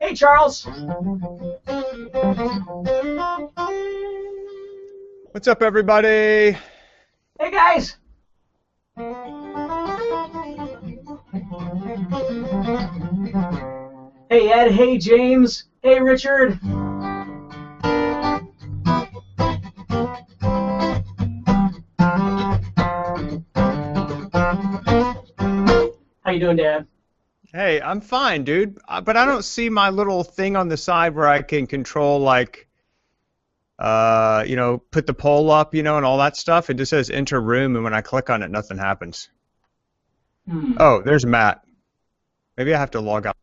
Hey, Charles. What's up, everybody? Hey, guys. Hey, Ed. Hey, James. Hey, Richard. How you doing, Dad? Hey, I'm fine, dude. But I don't see my little thing on the side where I can control, like, put the poll up, and all that stuff. It just says enter room, and when I click on it, nothing happens. Oh, there's Matt. Maybe I have to log out.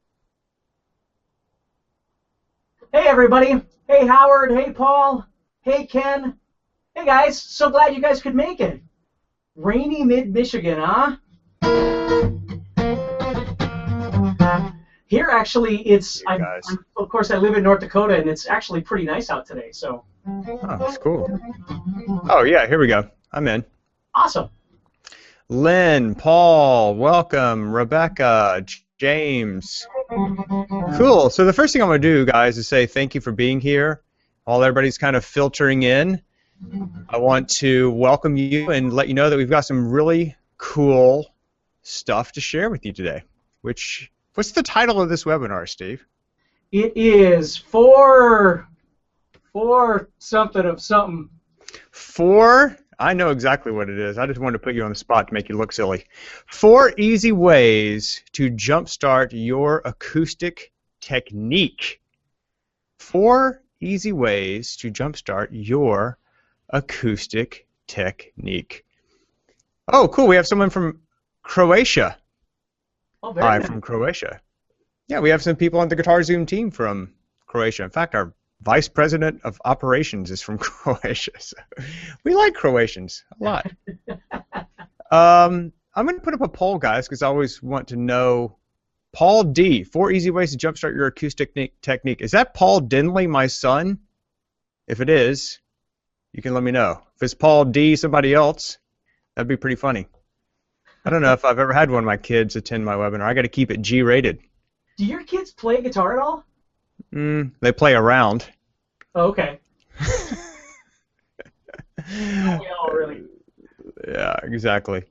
Hey, everybody. Hey, Howard. Hey, Paul. Hey, Ken. Hey, guys. So glad you guys could make it. Rainy mid-Michigan, huh? Here, actually, it's, of course, I live in North Dakota, and it's actually pretty nice out today, so. Oh, that's cool. Oh, yeah, here we go. I'm in. Awesome. Lynn, Paul, welcome. Rebecca, James. Cool. So the first thing I'm going to do, guys, is say thank you for being here. While everybody's kind of filtering in, I want to welcome you and let you know that we've got some really cool stuff to share with you today. What's the title of this webinar, Steve? It is for something of something. I know exactly what it is. I just wanted to put you on the spot to make you look silly. 4 easy ways to jumpstart your acoustic technique. 4 easy ways to jumpstart your acoustic technique. Oh, cool. We have someone from Croatia. Oh, very Hi, nice. from Croatia. Yeah, we have some people on the GuitarZoom team from Croatia. In fact, our Vice President of Operations is from Croatia. So we like Croatians a lot. I'm going to put up a poll, guys, because I always want to know. Paul D, 4 easy ways to jumpstart your acoustic technique. Is that Paul Dinley, my son? If it is, you can let me know. If it's Paul D, somebody else, that'd be pretty funny. I don't know if I've ever had one of my kids attend my webinar. I got to keep it G-rated. Do your kids play guitar at all? They play around. Oh, okay. Oh, really? Yeah, exactly.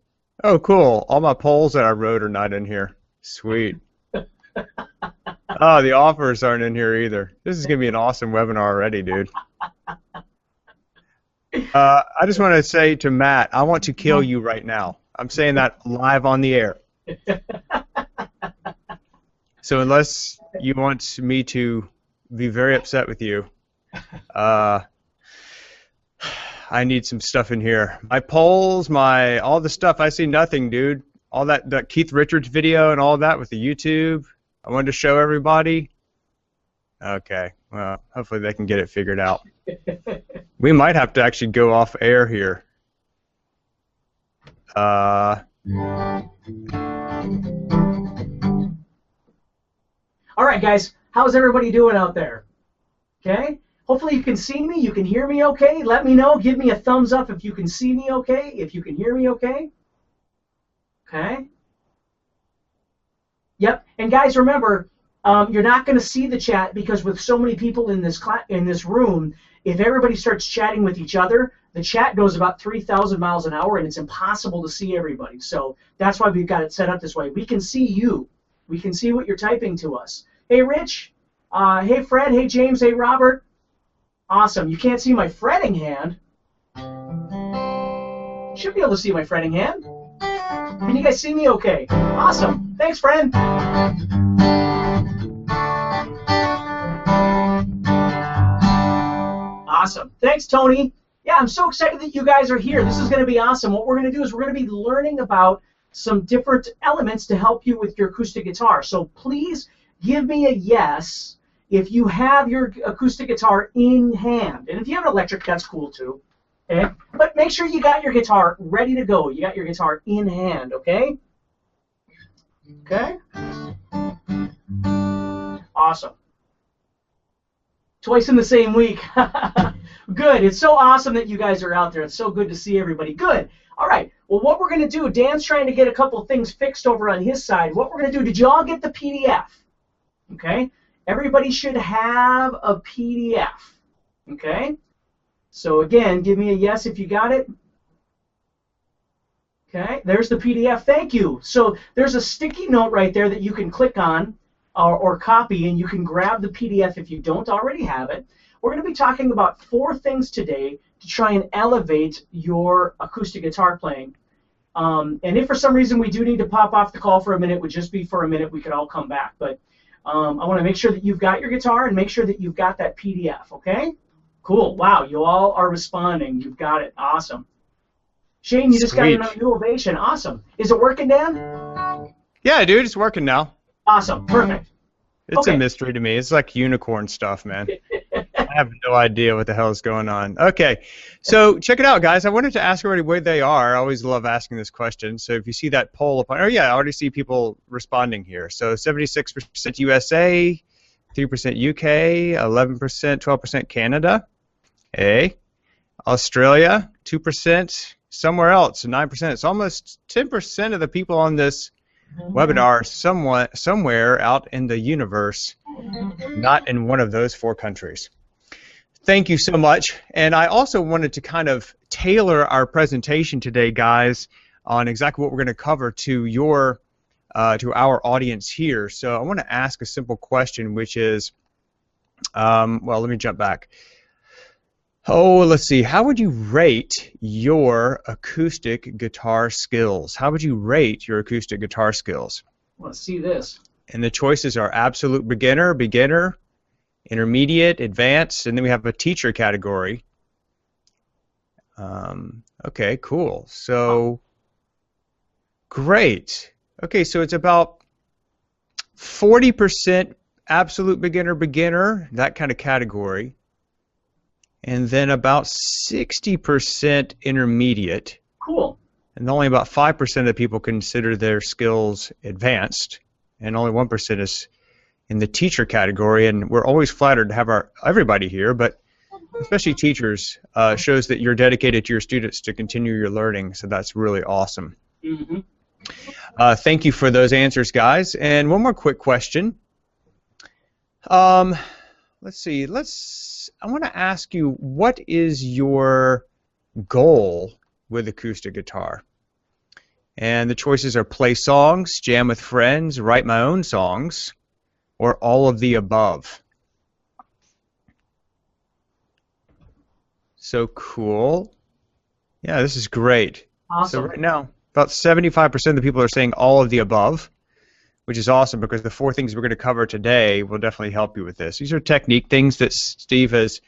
Oh, cool. All my polls that I wrote are not in here. Sweet. Oh, the offers aren't in here either. This is going to be an awesome webinar already, dude. I just want to say to Matt, I want to kill you right now. I'm saying that live on the air. So unless you want me to be very upset with you, I need some stuff in here. My polls, all the stuff, I see nothing, dude. All that Keith Richards video and all that with the YouTube, I wanted to show everybody. Okay, well, hopefully they can get it figured out. We might have to actually go off air here. All right, guys, how's everybody doing out there? Okay? Hopefully you can see me, you can hear me okay. Let me know, give me a thumbs up if you can see me okay, if you can hear me okay. Okay? Yep, and guys, remember, you're not going to see the chat because with so many people in this room, if everybody starts chatting with each other, the chat goes about 3,000 miles an hour, and it's impossible to see everybody. So that's why we've got it set up this way. We can see you. We can see what you're typing to us. Hey, Rich. Hey, Fred. Hey, James. Hey, Robert. Awesome. You can't see my fretting hand. Should be able to see my fretting hand. Can you guys see me okay? Awesome. Thanks, friend. Awesome. Thanks, Tony. Yeah, I'm so excited that you guys are here. This is going to be awesome. What we're going to do is we're going to be learning about some different elements to help you with your acoustic guitar. So please give me a yes if you have your acoustic guitar in hand. And if you have an electric, that's cool too. Okay? But make sure you got your guitar ready to go. You got your guitar in hand, okay? Okay? Awesome. Twice in the same week. Good. It's so awesome that you guys are out there. It's so good to see everybody. Good. All right. Well, what we're going to do, Dan's trying to get a couple of things fixed over on his side. What we're going to do, did you all get the PDF? Okay. Everybody should have a PDF. Okay. So, again, give me a yes if you got it. Okay. There's the PDF. Thank you. So there's a sticky note right there that you can click on or copy, and you can grab the PDF if you don't already have it. We're going to be talking about 4 things today to try and elevate your acoustic guitar playing. And if for some reason we do need to pop off the call for a minute, it would just be for a minute. We could all come back. But I want to make sure that you've got your guitar and make sure that you've got that PDF, okay? Cool. Wow, you all are responding. You've got it. Awesome. Shane, you just got a new ovation. Awesome. Is it working, Dan? Yeah, dude, it's working now. Awesome. Perfect. It's a mystery to me. It's like unicorn stuff, man. I have no idea what the hell is going on. Okay, so check it out, guys. I wanted to ask everybody where they are. I always love asking this question. So if you see that poll up on, oh yeah, I already see people responding here. So 76% USA, 3% UK, 11%, 12% Canada, Australia, 2%, somewhere else, 9%. It's almost 10% of the people on this webinar somewhere out in the universe, not in one of those 4 countries. Thank you so much. And I also wanted to kind of tailor our presentation today, guys, on exactly what we're going to cover to our audience here. So I want to ask a simple question, which is, well, let me jump back. Oh, let's see. How would you rate your acoustic guitar skills? How would you rate your acoustic guitar skills? Let's see this. And the choices are absolute beginner, beginner, intermediate, advanced, and then we have a teacher category. Okay, cool. So, great. Okay, so it's about 40% absolute beginner, beginner, that kind of category. And then about 60% intermediate. Cool. And only about 5% of the people consider their skills advanced. And only 1% is in the teacher category. And we're always flattered to have everybody here, but especially teachers, shows that you're dedicated to your students to continue your learning. So that's really awesome. Mm-hmm. Thank you for those answers, guys. And one more quick question. Let's see. I want to ask you, what is your goal with acoustic guitar? And the choices are play songs, jam with friends, write my own songs, or all of the above. So cool. Yeah, this is great. Awesome. So right now, about 75% of the people are saying all of the above, which is awesome because the 4 things we're going to cover today will definitely help you with this. These are technique things that Steve has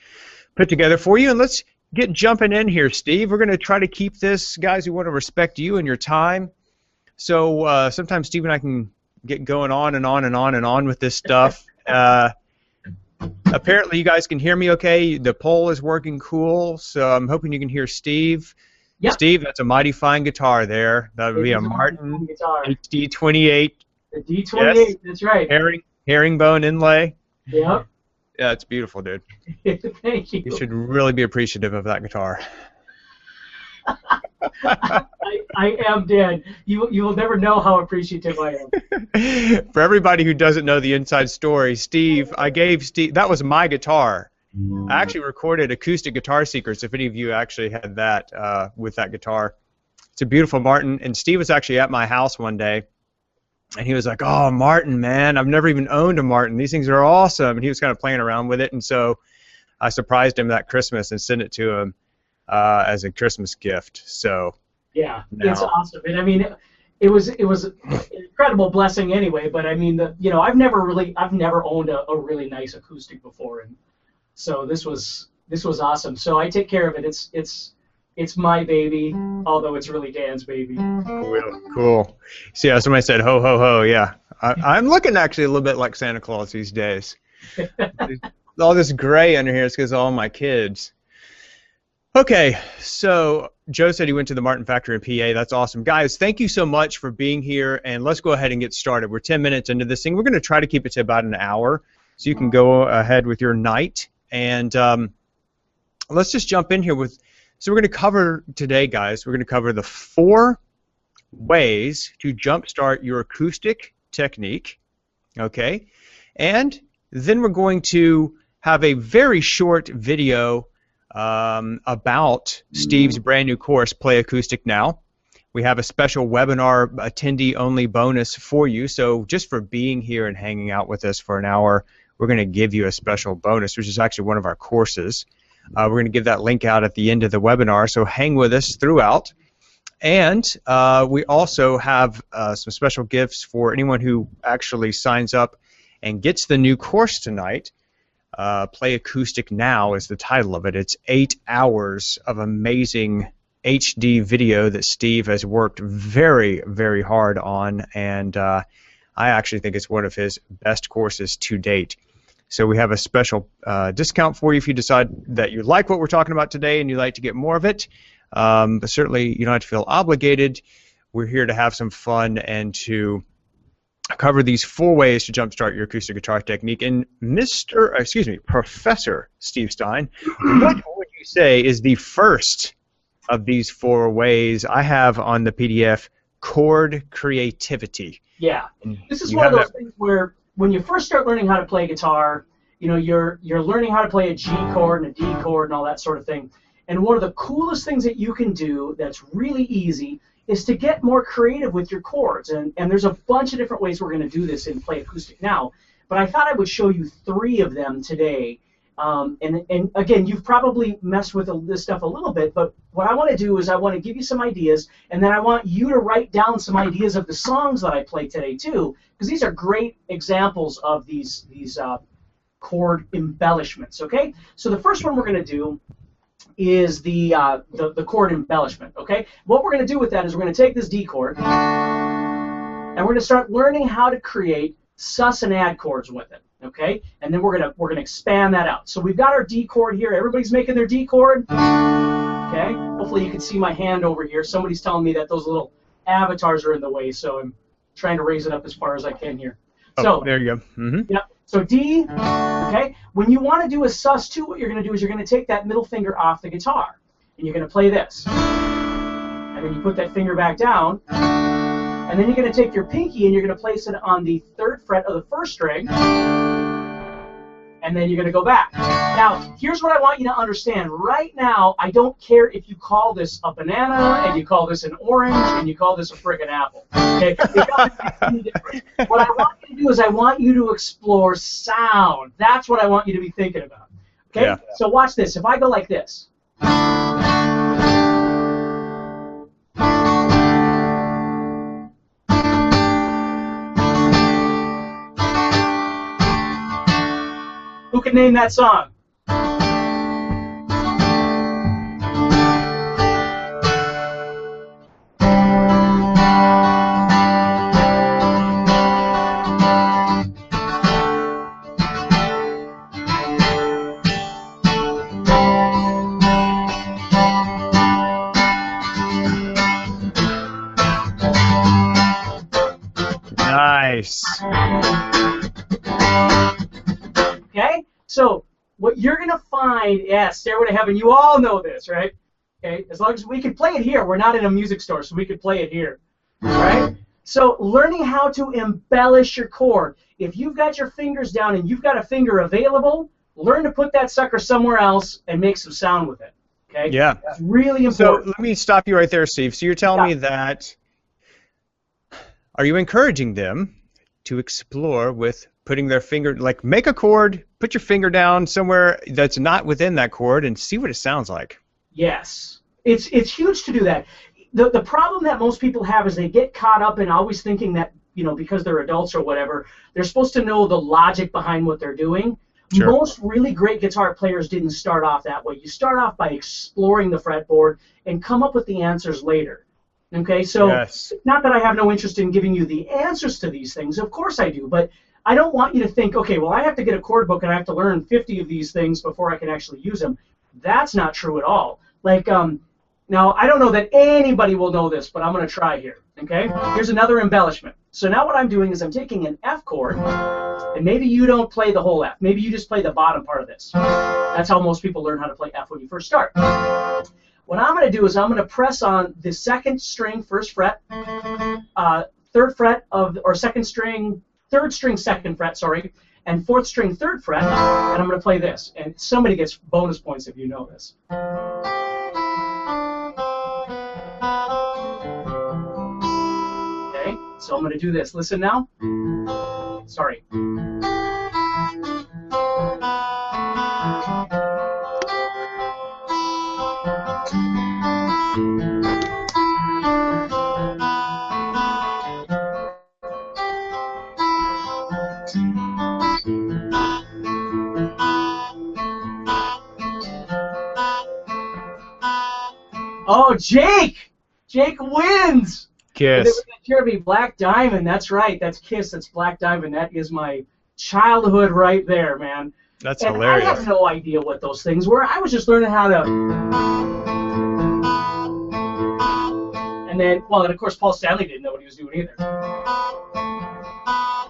put together for you. And let's get jumping in here, Steve. We're going to try to keep this, guys, we want to respect you and your time. So sometimes Steve and I can get going on and on and on and on with this stuff. Apparently you guys can hear me okay. The poll is working cool, so I'm hoping you can hear Steve. Yep. Steve, that's a mighty fine guitar there. That would be a Martin HD28. The D28, yes. That's right. Herringbone inlay. Yep. Yeah, it's beautiful, dude. Thank you. You should really be appreciative of that guitar. I am, Dan. You will never know how appreciative I am. For everybody who doesn't know the inside story, Steve, I gave Steve, that was my guitar. I actually recorded Acoustic Guitar Secrets, if any of you actually had that with that guitar. It's a beautiful Martin, and Steve was actually at my house one day, and he was like, oh, Martin, man, I've never even owned a Martin. These things are awesome. And he was kind of playing around with it, and so I surprised him that Christmas and sent it to him as a Christmas gift. So yeah, it's awesome. And I mean, it was an incredible blessing anyway. But I mean, I've never owned a really nice acoustic before, and so this was awesome. So I take care of it. It's my baby, although it's really Dan's baby. Cool. See how somebody said ho ho ho? Yeah, I'm looking actually a little bit like Santa Claus these days. All this gray under here is because of all my kids. Okay, so Joe said he went to the Martin factory in PA. That's awesome. Guys, thank you so much for being here, and let's go ahead and get started. We're 10 minutes into this thing. We're going to try to keep it to about an hour so you can go ahead with your night. And let's just jump in here with. So we're going to cover today, guys. We're going to cover the 4 ways to jumpstart your acoustic technique. Okay, and then we're going to have a very short video about Steve's brand new course, Play Acoustic Now. We have a special webinar attendee-only bonus for you. So just for being here and hanging out with us for an hour, we're going to give you a special bonus, which is actually one of our courses. We're going to give that link out at the end of the webinar, so hang with us throughout. And we also have some special gifts for anyone who actually signs up and gets the new course tonight. Play Acoustic Now is the title of it. It's 8 hours of amazing HD video that Steve has worked very, very hard on, and I actually think it's one of his best courses to date. So we have a special discount for you if you decide that you like what we're talking about today and you'd like to get more of it. But certainly you don't have to feel obligated. We're here to have some fun and to cover these 4 ways to jumpstart your acoustic guitar technique. And Professor Steve Stine, what would you say is the first of these 4 ways? I have on the PDF chord creativity. Yeah, this is one of those things where when you first start learning how to play guitar, you know, you're learning how to play a G chord and a D chord and all that sort of thing. And one of the coolest things that you can do that's really easy is to get more creative with your chords. And there's a bunch of different ways we're going to do this in Play Acoustic Now. But I thought I would show you 3 of them today. And again, you've probably messed with this stuff a little bit, but what I want to do is I want to give you some ideas, and then I want you to write down some ideas of the songs that I play today too, because these are great examples of these chord embellishments. Okay, so the first one we're going to do is the chord embellishment. Okay, what we're going to do with that is we're going to take this D chord, and we're going to start learning how to create sus and add chords with it. Okay, and then we're gonna expand that out. So we've got our D chord here. Everybody's making their D chord. Okay, hopefully you can see my hand over here. Somebody's telling me that those little avatars are in the way, so I'm trying to raise it up as far as I can here. Oh, so there you go. Mm-hmm. Yeah. So D. Okay. When you want to do a sus too, what you're gonna do is you're gonna take that middle finger off the guitar, and you're gonna play this, and then you put that finger back down. And then you're going to take your pinky and you're going to place it on the 3rd fret of the 1st string, and then you're going to go back. Now, here's what I want you to understand. Right now, I don't care if you call this a banana, and you call this an orange, and you call this a friggin' apple. Okay? It doesn't make any difference. What I want you to do is I want you to explore sound. That's what I want you to be thinking about. Okay? Yeah. So watch this. If I go like this. Who can name that song? Nice. Okay, so what you're going to find, Stairway to Heaven, you all know this, right? Okay, as long as we can play it here. We're not in a music store, so we could play it here, right? So learning how to embellish your chord. If you've got your fingers down and you've got a finger available, learn to put that sucker somewhere else and make some sound with it, okay? Yeah. It's really important. So let me stop you right there, Steve. So you're telling me that, are you encouraging them to explore with putting their finger, like make a chord, put your finger down somewhere that's not within that chord and see what it sounds like? Yes. It's huge to do that. The problem that most people have is they get caught up in always thinking that, you know, because they're adults or whatever, they're supposed to know the logic behind what they're doing. Sure. Most really great guitar players didn't start off that way. You start off by exploring the fretboard and come up with the answers later. Okay, so yes. Not that I have no interest in giving you the answers to these things. Of course I do, but I don't want you to think, okay, well, I have to get a chord book and I have to learn 50 of these things before I can actually use them. That's not true at all. Like, Now, I don't know that anybody will know this, but I'm going to try here, okay? Here's another embellishment. So now what I'm doing is I'm taking an F chord, and maybe you don't play the whole F. Maybe you just play the bottom part of this. That's how most people learn how to play F when you first start. What I'm going to do is I'm going to press on the second string, first fret, third fret of, or second string, third string, second fret, sorry, and fourth string, third fret, and I'm going to play this. And somebody gets bonus points if you know this. Okay, so I'm going to do this. Listen now. Sorry. Oh, Jake! Jake wins! Kiss. Jeremy, Black Diamond, that's right. That's Kiss, that's Black Diamond. That is my childhood right there, man. That's and hilarious. I had no idea what those things were. I was just learning how to... And then, well, and of course, Paul Stanley didn't know what he was doing either.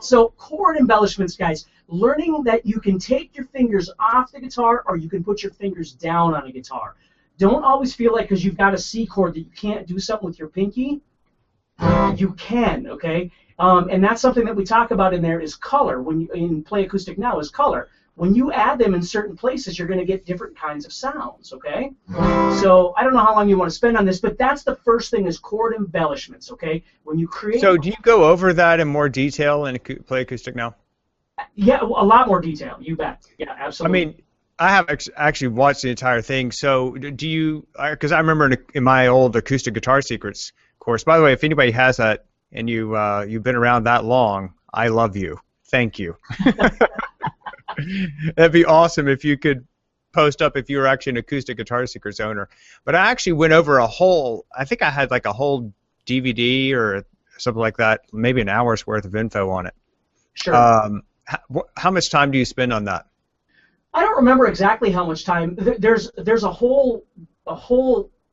So, chord embellishments, guys. Learning that you can take your fingers off the guitar or you can put your fingers down on a guitar. Don't always feel like because you've got a C chord that you can't do something with your pinky. You can, okay? And that's something that we talk about in there is color. When you in Play Acoustic Now is color. When you add them in certain places, you're going to get different kinds of sounds, okay? So I don't know how long you want to spend on this, but that's the first thing is chord embellishments, okay? When you create... So do you go over that in more detail in Play Acoustic Now? Yeah, a lot more detail, you bet. Yeah, absolutely. I mean, I have actually watched the entire thing. So do you, because I remember in my old Acoustic Guitar Secrets course, by the way, if anybody has that and you've been around that long, I love you. Thank you. That'd be awesome if you could post up if you were actually an Acoustic Guitar Secrets owner. But I actually went over I think I had like a whole DVD or something like that, maybe an hour's worth of info on it. Sure. How much time do you spend on that? I don't remember exactly how much time. There's a whole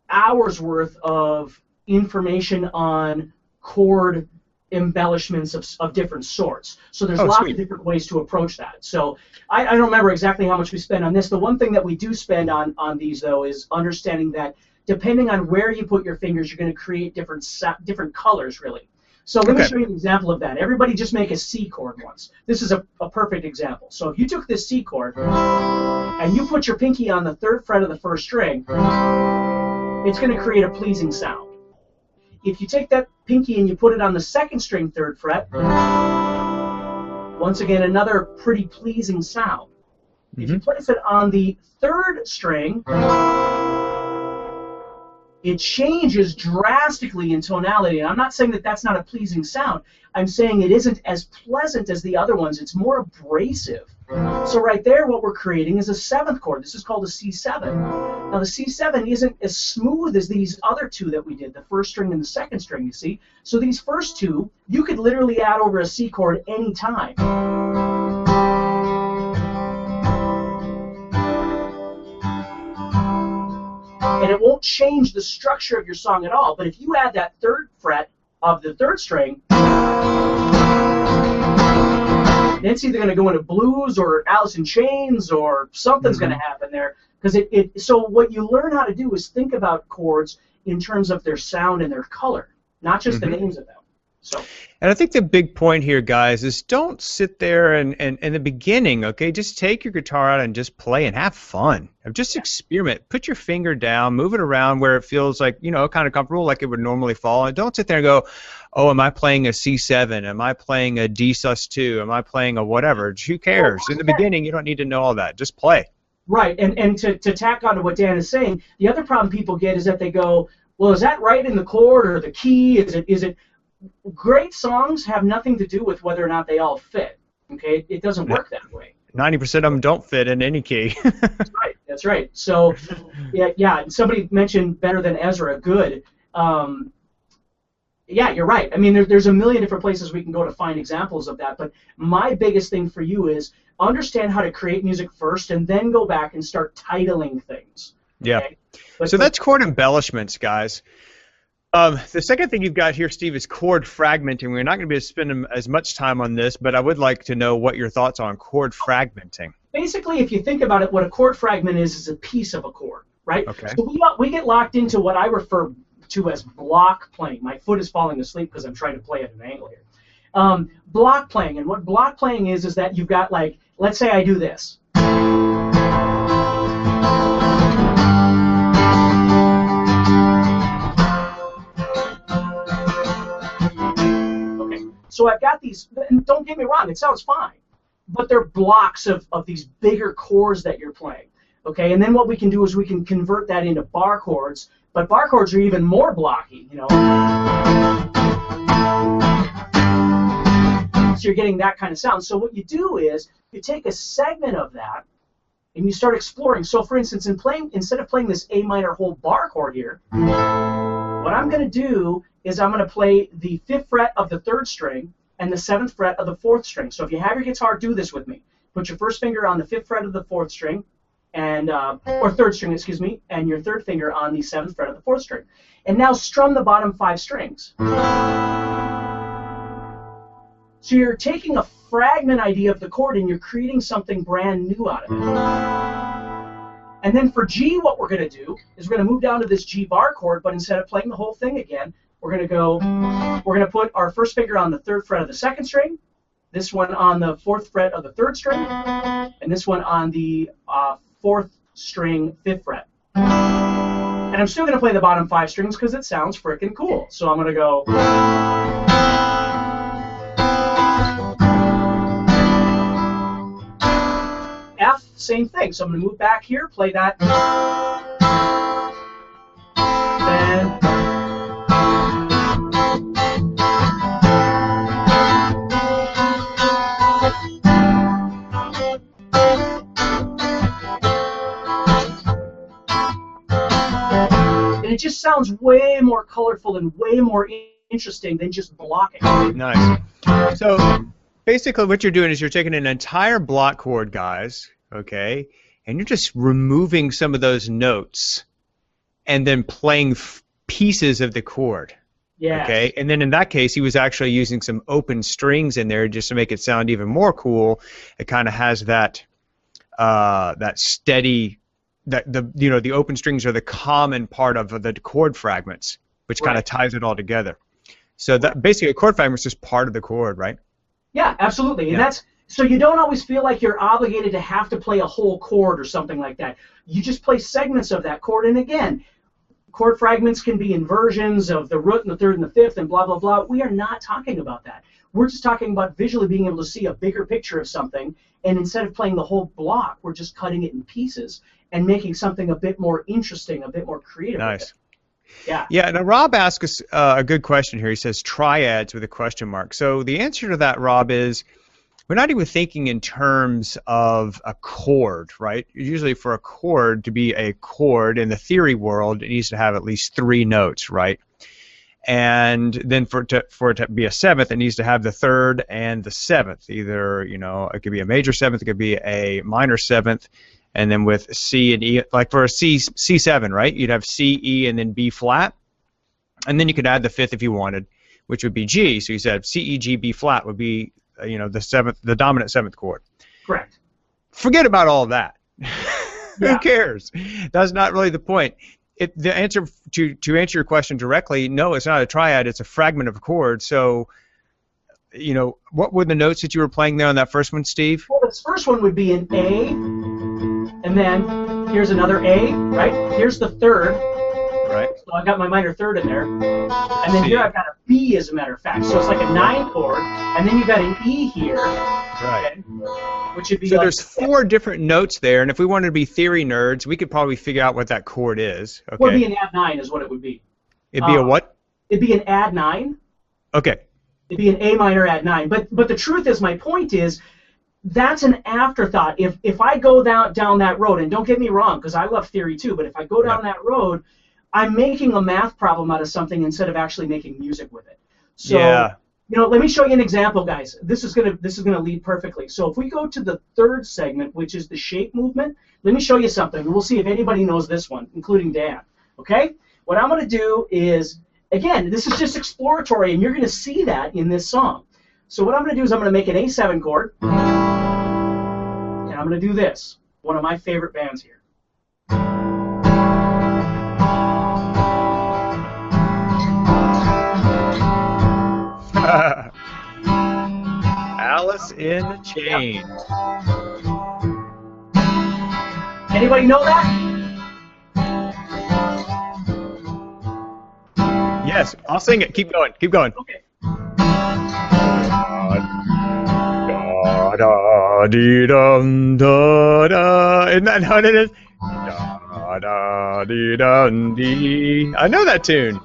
hour's worth of information on chord embellishments of different sorts. So there's lots of different ways to approach that. So I don't remember exactly how much we spend on this. The one thing that we do spend on these, though, is understanding that depending on where you put your fingers, you're going to create different colors, really. So let me show you an example of that. Everybody just make a C chord once. This is a perfect example. So if you took this C chord and you put your pinky on the third fret of the first string, it's going to create a pleasing sound. If you take that pinky and you put it on the second string, third fret, once again, another pretty pleasing sound. If you place it on the third string, it changes drastically in tonality. And I'm not saying that that's not a pleasing sound. I'm saying it isn't as pleasant as the other ones. It's more abrasive. So right there, what we're creating is a seventh chord. This is called a C7. Now the C7 isn't as smooth as these other two that we did, the first string and the second string, you see. So these first two, you could literally add over a C chord anytime. And it won't change the structure of your song at all. But if you add that third fret of the third string, then it's either going to go into blues or Alice in Chains or something's going to happen there. Because so what you learn how to do is think about chords in terms of their sound and their color, not just the names of them. So. And I think the big point here, guys, is don't sit there and in the beginning, okay, just take your guitar out and just play and have fun. Just experiment. Put your finger down, move it around where it feels like, you know, kind of comfortable, like it would normally fall. And don't sit there and go, oh, am I playing a C7? Am I playing a D sus2? Am I playing a whatever? Who cares? In the beginning, you don't need to know all that. Just play. Right, and to tack on to what Dan is saying, the other problem people get is that they go, well, is that right in the chord or the key? Is it? Great songs have nothing to do with whether or not they all fit. Okay, it doesn't work that way. 90% of them don't fit in any key. That's right. That's right. So, yeah. And somebody mentioned better than Ezra, good. Yeah, you're right. I mean, there's a million different places we can go to find examples of that. But my biggest thing for you is understand how to create music first, and then go back and start titling things. Yeah. Okay? But, So that's chord embellishments, guys. The second thing you've got here, Steve, is chord fragmenting. We're not going to be able to spend as much time on this, but I would like to know what your thoughts on chord fragmenting. basically, if you think about it, what a chord fragment is a piece of a chord, right? Okay. So we get locked into what I refer to as block playing. My foot is falling asleep because I'm trying to play at an angle here. Block playing, and what block playing is that you've got, like, let's say I do this. Okay, so I've got these, and don't get me wrong, it sounds fine, but they're blocks of these bigger chords that you're playing. Okay, and then what we can do is we can convert that into bar chords, but bar chords are even more blocky, you know. So you're getting that kind of sound. So what you do is you take a segment of that and you start exploring. So for instance, instead of playing this A minor whole bar chord here, what I'm going to do is I'm going to play the 5th fret of the 3rd string and the 7th fret of the 4th string. So if you have your guitar, do this with me. Put your first finger on the 5th fret of the 4th string, and or 3rd string, excuse me, and your 3rd finger on the 7th fret of the 4th string. And now strum the bottom 5 strings. So you're taking a fragment idea of the chord and you're creating something brand new out of it. And then for G, what we're going to do is we're going to move down to this G bar chord, but instead of playing the whole thing again, we're going to put our first finger on the 3rd fret of the 2nd string, this one on the 4th fret of the 3rd string, and this one on the 4th string 5th fret. And I'm still going to play the bottom 5 strings because it sounds freaking cool. So I'm going to go. F, same thing. So I'm going to move back here, play that. Then. And it just sounds way more colorful and way more interesting than just blocking. Nice. So basically what you're doing is you're taking an entire block chord, guys, okay, and you're just removing some of those notes and then playing pieces of the chord. Yeah. Okay, and then in that case, he was actually using some open strings in there just to make it sound even more cool. It kind of has that that steady, the open strings are the common part of the chord fragments, which kind of ties it all together. So that basically a chord fragment is just part of the chord, right? Yeah, absolutely. And that's so you don't always feel like you're obligated to have to play a whole chord or something like that. You just play segments of that chord, and again, chord fragments can be inversions of the root and the 3rd and the 5th and blah, blah, blah. We are not talking about that. We're just talking about visually being able to see a bigger picture of something, and instead of playing the whole block, we're just cutting it in pieces and making something a bit more interesting, a bit more creative. Nice. Yeah. Yeah, now Rob asked us a good question here. He says triads with a question mark. So the answer to that, Rob, is we're not even thinking in terms of a chord, right? Usually for a chord to be a chord in the theory world, it needs to have at least 3 notes, right? And then for it to be a 7th, it needs to have the 3rd and the 7th. Either, it could be a major 7th, it could be a minor 7th, and then with C and E, like for a C7, right? You'd have C, E, and then B flat, and then you could add the 5th if you wanted, which would be G. So you said C, E, G, B flat would be, the dominant 7th chord. Correct. Forget about all of that. Who cares? That's not really the point. The answer to answer your question directly, no, it's not a triad. It's a fragment of a chord. So, what were the notes that you were playing there on that first one, Steve? Well, this first one would be an A, and then here's another A, right? Here's the 3rd. Right. So I've got my minor 3rd in there. And then here I've got a B, as a matter of fact. So it's like a 9 chord. And then you've got an E here. Right. Okay, which would be so like there's 4 different notes there, and if we wanted to be theory nerds, we could probably figure out what that chord is. Okay. Well, it'd be an add 9 is what it would be. It'd be a what? It'd be an add 9. Okay. It'd be an A minor add 9. But the truth is, my point is, that's an afterthought. If I go down that road, and don't get me wrong, because I love theory too, but if I go down that road, I'm making a math problem out of something instead of actually making music with it. So Let me show you an example, guys. This is gonna lead perfectly. So if we go to the third segment, which is the shape movement, let me show you something. We'll see if anybody knows this one, including Dan. Okay? What I'm gonna do is, again, this is just exploratory, and you're gonna see that in this song. So what I'm gonna do is I'm gonna make an A7 chord, and I'm gonna do this. One of my favorite bands here. Alice in Chains. Anybody know that? Yes, I'll sing it. Keep going. Keep going. Okay. Da da dee dum da da. Isn't that how it is? Da da dee dum dee. I know that tune.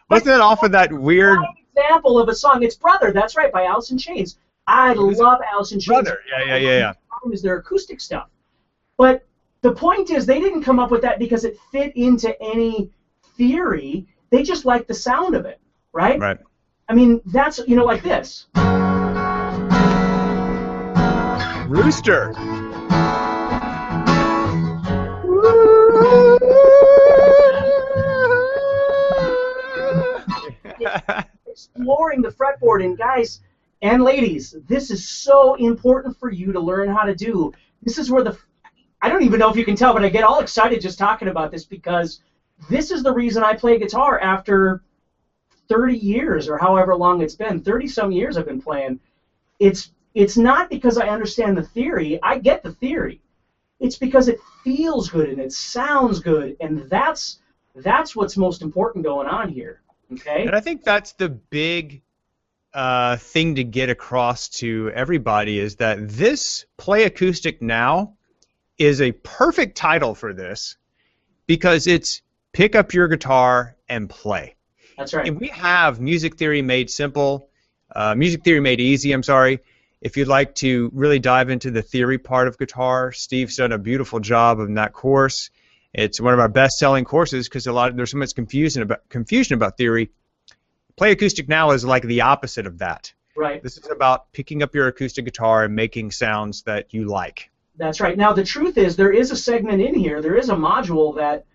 Wasn't it off of that weird example of a song? It's Brother. That's right, by Alice in Chains. I love Alice in Chains. Brother? Yeah. The problem is their acoustic stuff. But the point is, they didn't come up with that because it fit into any theory. They just liked the sound of it, right? Right. I mean, that's, like this. Rooster. Exploring the fretboard, and guys and ladies, this is so important for you to learn how to do. This is where I don't even know if you can tell, but I get all excited just talking about this, because this is the reason I play guitar after 30 years or however long it's been. 30-some years I've been playing. It's not because I understand the theory. I get the theory. It's because it feels good and it sounds good, and that's what's most important going on here. Okay? And I think that's the big thing to get across to everybody, is that this Play Acoustic Now is a perfect title for this, because it's pick up your guitar and play. That's right. And we have music theory made simple, music theory made easy, I'm sorry. If you'd like to really dive into the theory part of guitar, Steve's done a beautiful job in that course. It's one of our best-selling courses because there's so much confusion about theory. Play Acoustic Now is like the opposite of that. Right. This is about picking up your acoustic guitar and making sounds that you like. That's right. Now, the truth is, there is a segment in here, there is a module that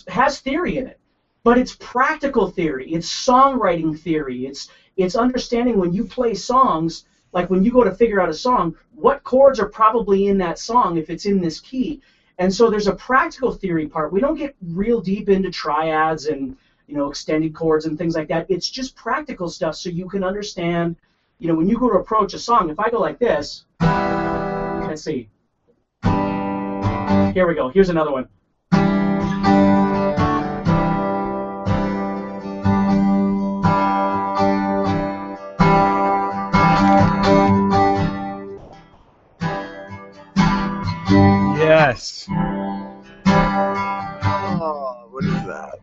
has theory in it, but it's practical theory. It's songwriting theory. It's understanding when you play songs, like when you go to figure out a song, what chords are probably in that song if it's in this key. And so there's a practical theory part. We don't get real deep into triads and extended chords and things like that. It's just practical stuff so you can understand, when you go to approach a song. If I go like this, let's see. Here we go. Here's another one. Yes. Oh, what is that?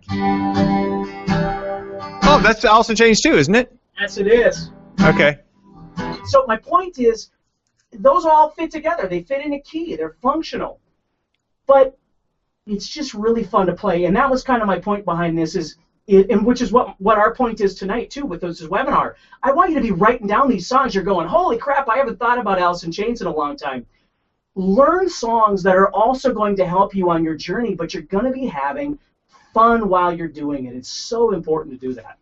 Oh, that's the Alice in Chains too, isn't it? Yes, it is. Okay. So my point is, those all fit together. They fit in a key. They're functional. But it's just really fun to play. And that was kind of my point behind this, and which is what our point is tonight, too, with this webinar. I want you to be writing down these songs. You're going, holy crap, I haven't thought about Alice in Chains in a long time. Learn songs that are also going to help you on your journey, but you're going to be having fun while you're doing it. It's so important to do that.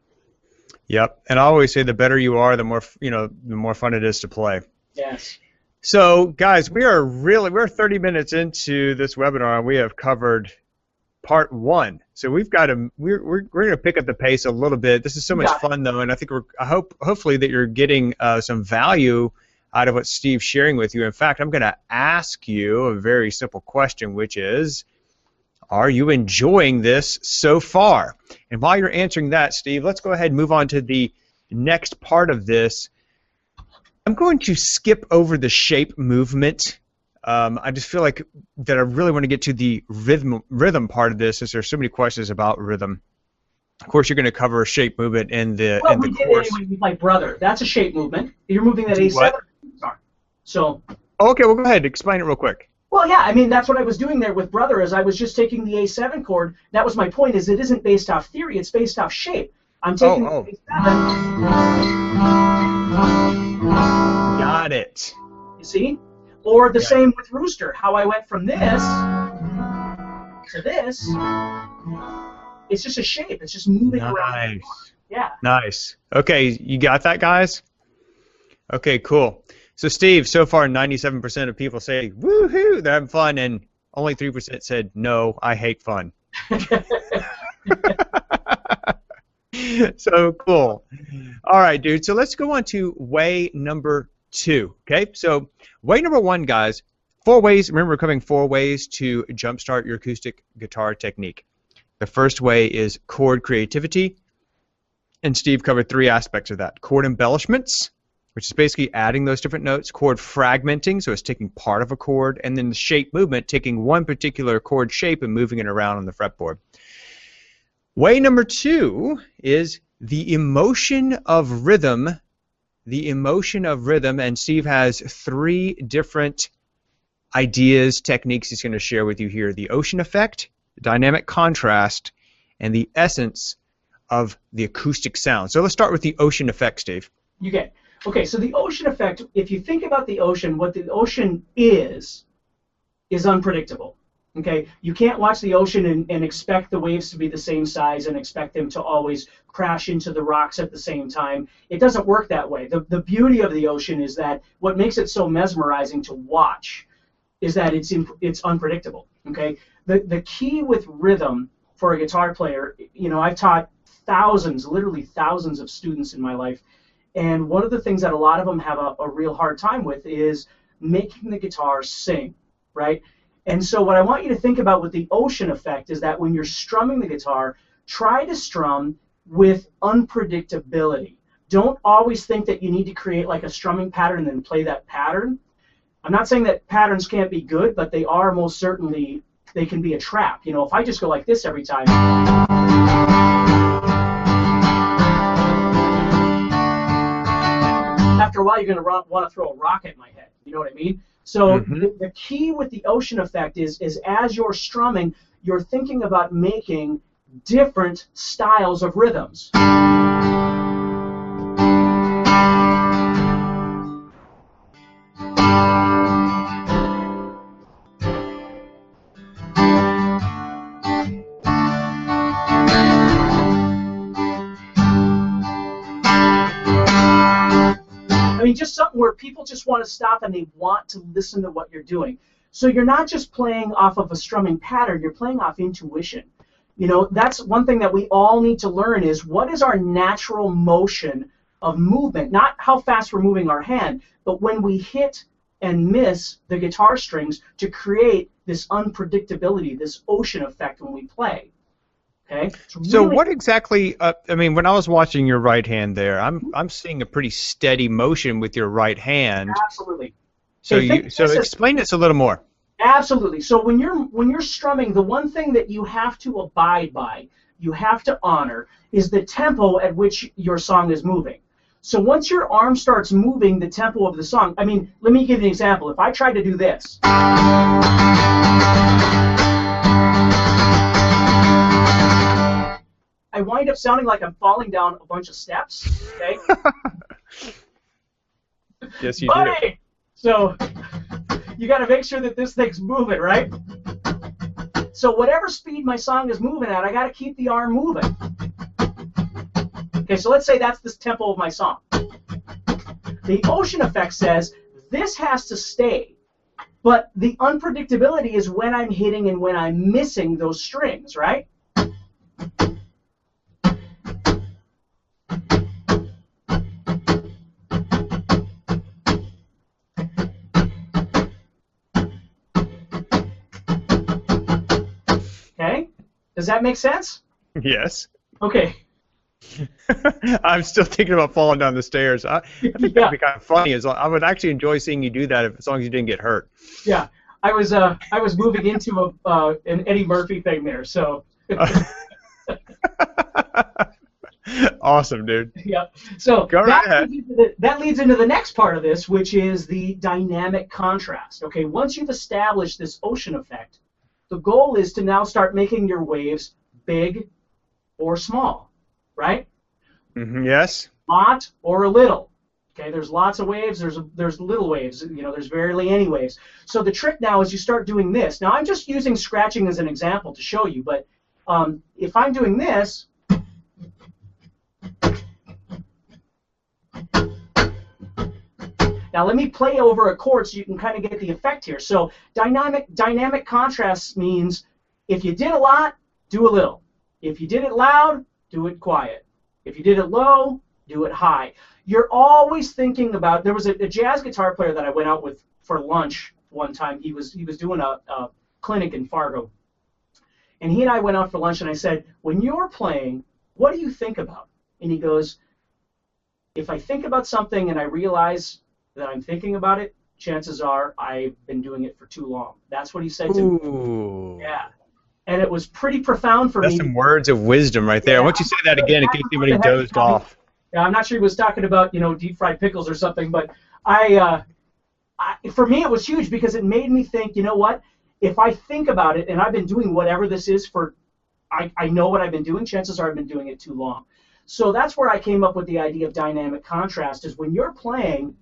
Yep. And I always say the better you are, the more the more fun it is to play. Yes. So, guys, we're 30 minutes into this webinar, and we have covered part 1. So we're going to pick up the pace a little bit. This is so much fun, though, and I think hopefully that you're getting some value out of what Steve's sharing with you. In fact, I'm going to ask you a very simple question, which is, are you enjoying this so far? And while you're answering that, Steve, let's go ahead and move on to the next part of this. I'm going to skip over the shape movement. I just feel like that I really want to get to the rhythm part of this, as there's so many questions about rhythm. Of course, you're going to cover shape movement in the course. Anyway with my brother. That's a shape movement. You're moving that A7 guitar. So. Okay, well, go ahead. Explain it real quick. Well, yeah, I mean, that's what I was doing there with brother, is I was just taking the A7 chord. That was my point, is it isn't based off theory, it's based off shape. I'm taking the Oh. A7. Got it. You see? Or the same with Rooster. How I went from this to this. It's just a shape. It's just moving around. Nice. Yeah. Nice. Okay, you got that, guys? Okay, cool. So, Steve, so far 97% of people say, woohoo, they're having fun, and only 3% said, no, I hate fun. So cool. All right, dude. So let's go on to way number 2. Okay. So way number 1, guys. 4 ways. Remember, we're covering 4 ways to jumpstart your acoustic guitar technique. The first way is chord creativity, and Steve covered 3 aspects of that: chord embellishments, which is basically adding those different notes; chord fragmenting, so it's taking part of a chord; and then the shape movement, taking one particular chord shape and moving it around on the fretboard. Way number 2 is the emotion of rhythm. The emotion of rhythm, and Steve has 3 different ideas, techniques he's going to share with you here: the ocean effect, the dynamic contrast, and the essence of the acoustic sound. So let's start with the ocean effect, Steve. Okay, so the ocean effect, if you think about the ocean, what the ocean is unpredictable. Okay, you can't watch the ocean and expect the waves to be the same size and expect them to always crash into the rocks at the same time. It doesn't work that way. The beauty of the ocean is that what makes it so mesmerizing to watch is that it's unpredictable. Okay, the key with rhythm for a guitar player, I've taught thousands, literally thousands of students in my life, and one of the things that a lot of them have a real hard time with is making the guitar sing, right? And so what I want you to think about with the ocean effect is that when you're strumming the guitar, try to strum with unpredictability. Don't always think that you need to create like a strumming pattern and then play that pattern. I'm not saying that patterns can't be good, but they are most certainly, they can be a trap. If I just go like this every time, after a while you're going to want to throw a rock at my head. You know what I mean? So the key with the ocean effect is as you're strumming, you're thinking about making different styles of rhythms. Just something where people just want to stop and they want to listen to what you're doing. So you're not just playing off of a strumming pattern, you're playing off intuition. That's one thing that we all need to learn is what is our natural motion of movement, not how fast we're moving our hand, but when we hit and miss the guitar strings to create this unpredictability, this ocean effect when we play. Okay. So what exactly? When I was watching your right hand there, I'm seeing a pretty steady motion with your right hand. Absolutely. So explain this a little more. Absolutely. So when you're strumming, the one thing that you have to abide by, you have to honor, is the tempo at which your song is moving. So once your arm starts moving the tempo of the song, let me give you an example. If I try to do this. I wind up sounding like I'm falling down a bunch of steps, okay? Yes, you do. do. So you got to make sure that this thing's moving, right? So whatever speed my song is moving at, I got to keep the arm moving. Okay, so let's say that's the tempo of my song. The ocean effect says this has to stay, but the unpredictability is when I'm hitting and when I'm missing those strings, right? Does that make sense? Yes. Okay. I'm still thinking about falling down the stairs. I think that'd be kind of funny. I would actually enjoy seeing you do that as long as you didn't get hurt. Yeah, I was moving into an Eddie Murphy thing there, so. Awesome, dude. Yeah. So go right ahead. That leads into the next part of this, which is the dynamic contrast. Okay, once you've established this ocean effect, the goal is to now start making your waves big or small, right? Yes. Lot or a little. Okay, there's lots of waves, there's little waves, there's barely any waves. So the trick now is you start doing this. Now I'm just using scratching as an example to show you, but if I'm doing this, now let me play over a chord so you can kind of get the effect here. So dynamic contrast means if you did a lot, do a little. If you did it loud, do it quiet. If you did it low, do it high. You're always thinking about, there was a jazz guitar player that I went out with for lunch one time. He was doing a clinic in Fargo. And he and I went out for lunch, and I said, when you're playing, what do you think about? And he goes, if I think about something and I realize that I'm thinking about it, chances are I've been doing it for too long. That's what he said to me. Yeah. And it was pretty profound for me. That's some words of wisdom right there. Yeah. Why don't you say that again in case anybody dozed off? Yeah, I'm not sure he was talking about, deep fried pickles or something, but for me it was huge because it made me think, you know what? If I think about it, and I've been doing whatever this is for, I know what I've been doing, chances are I've been doing it too long. So that's where I came up with the idea of dynamic contrast, is when you're playing,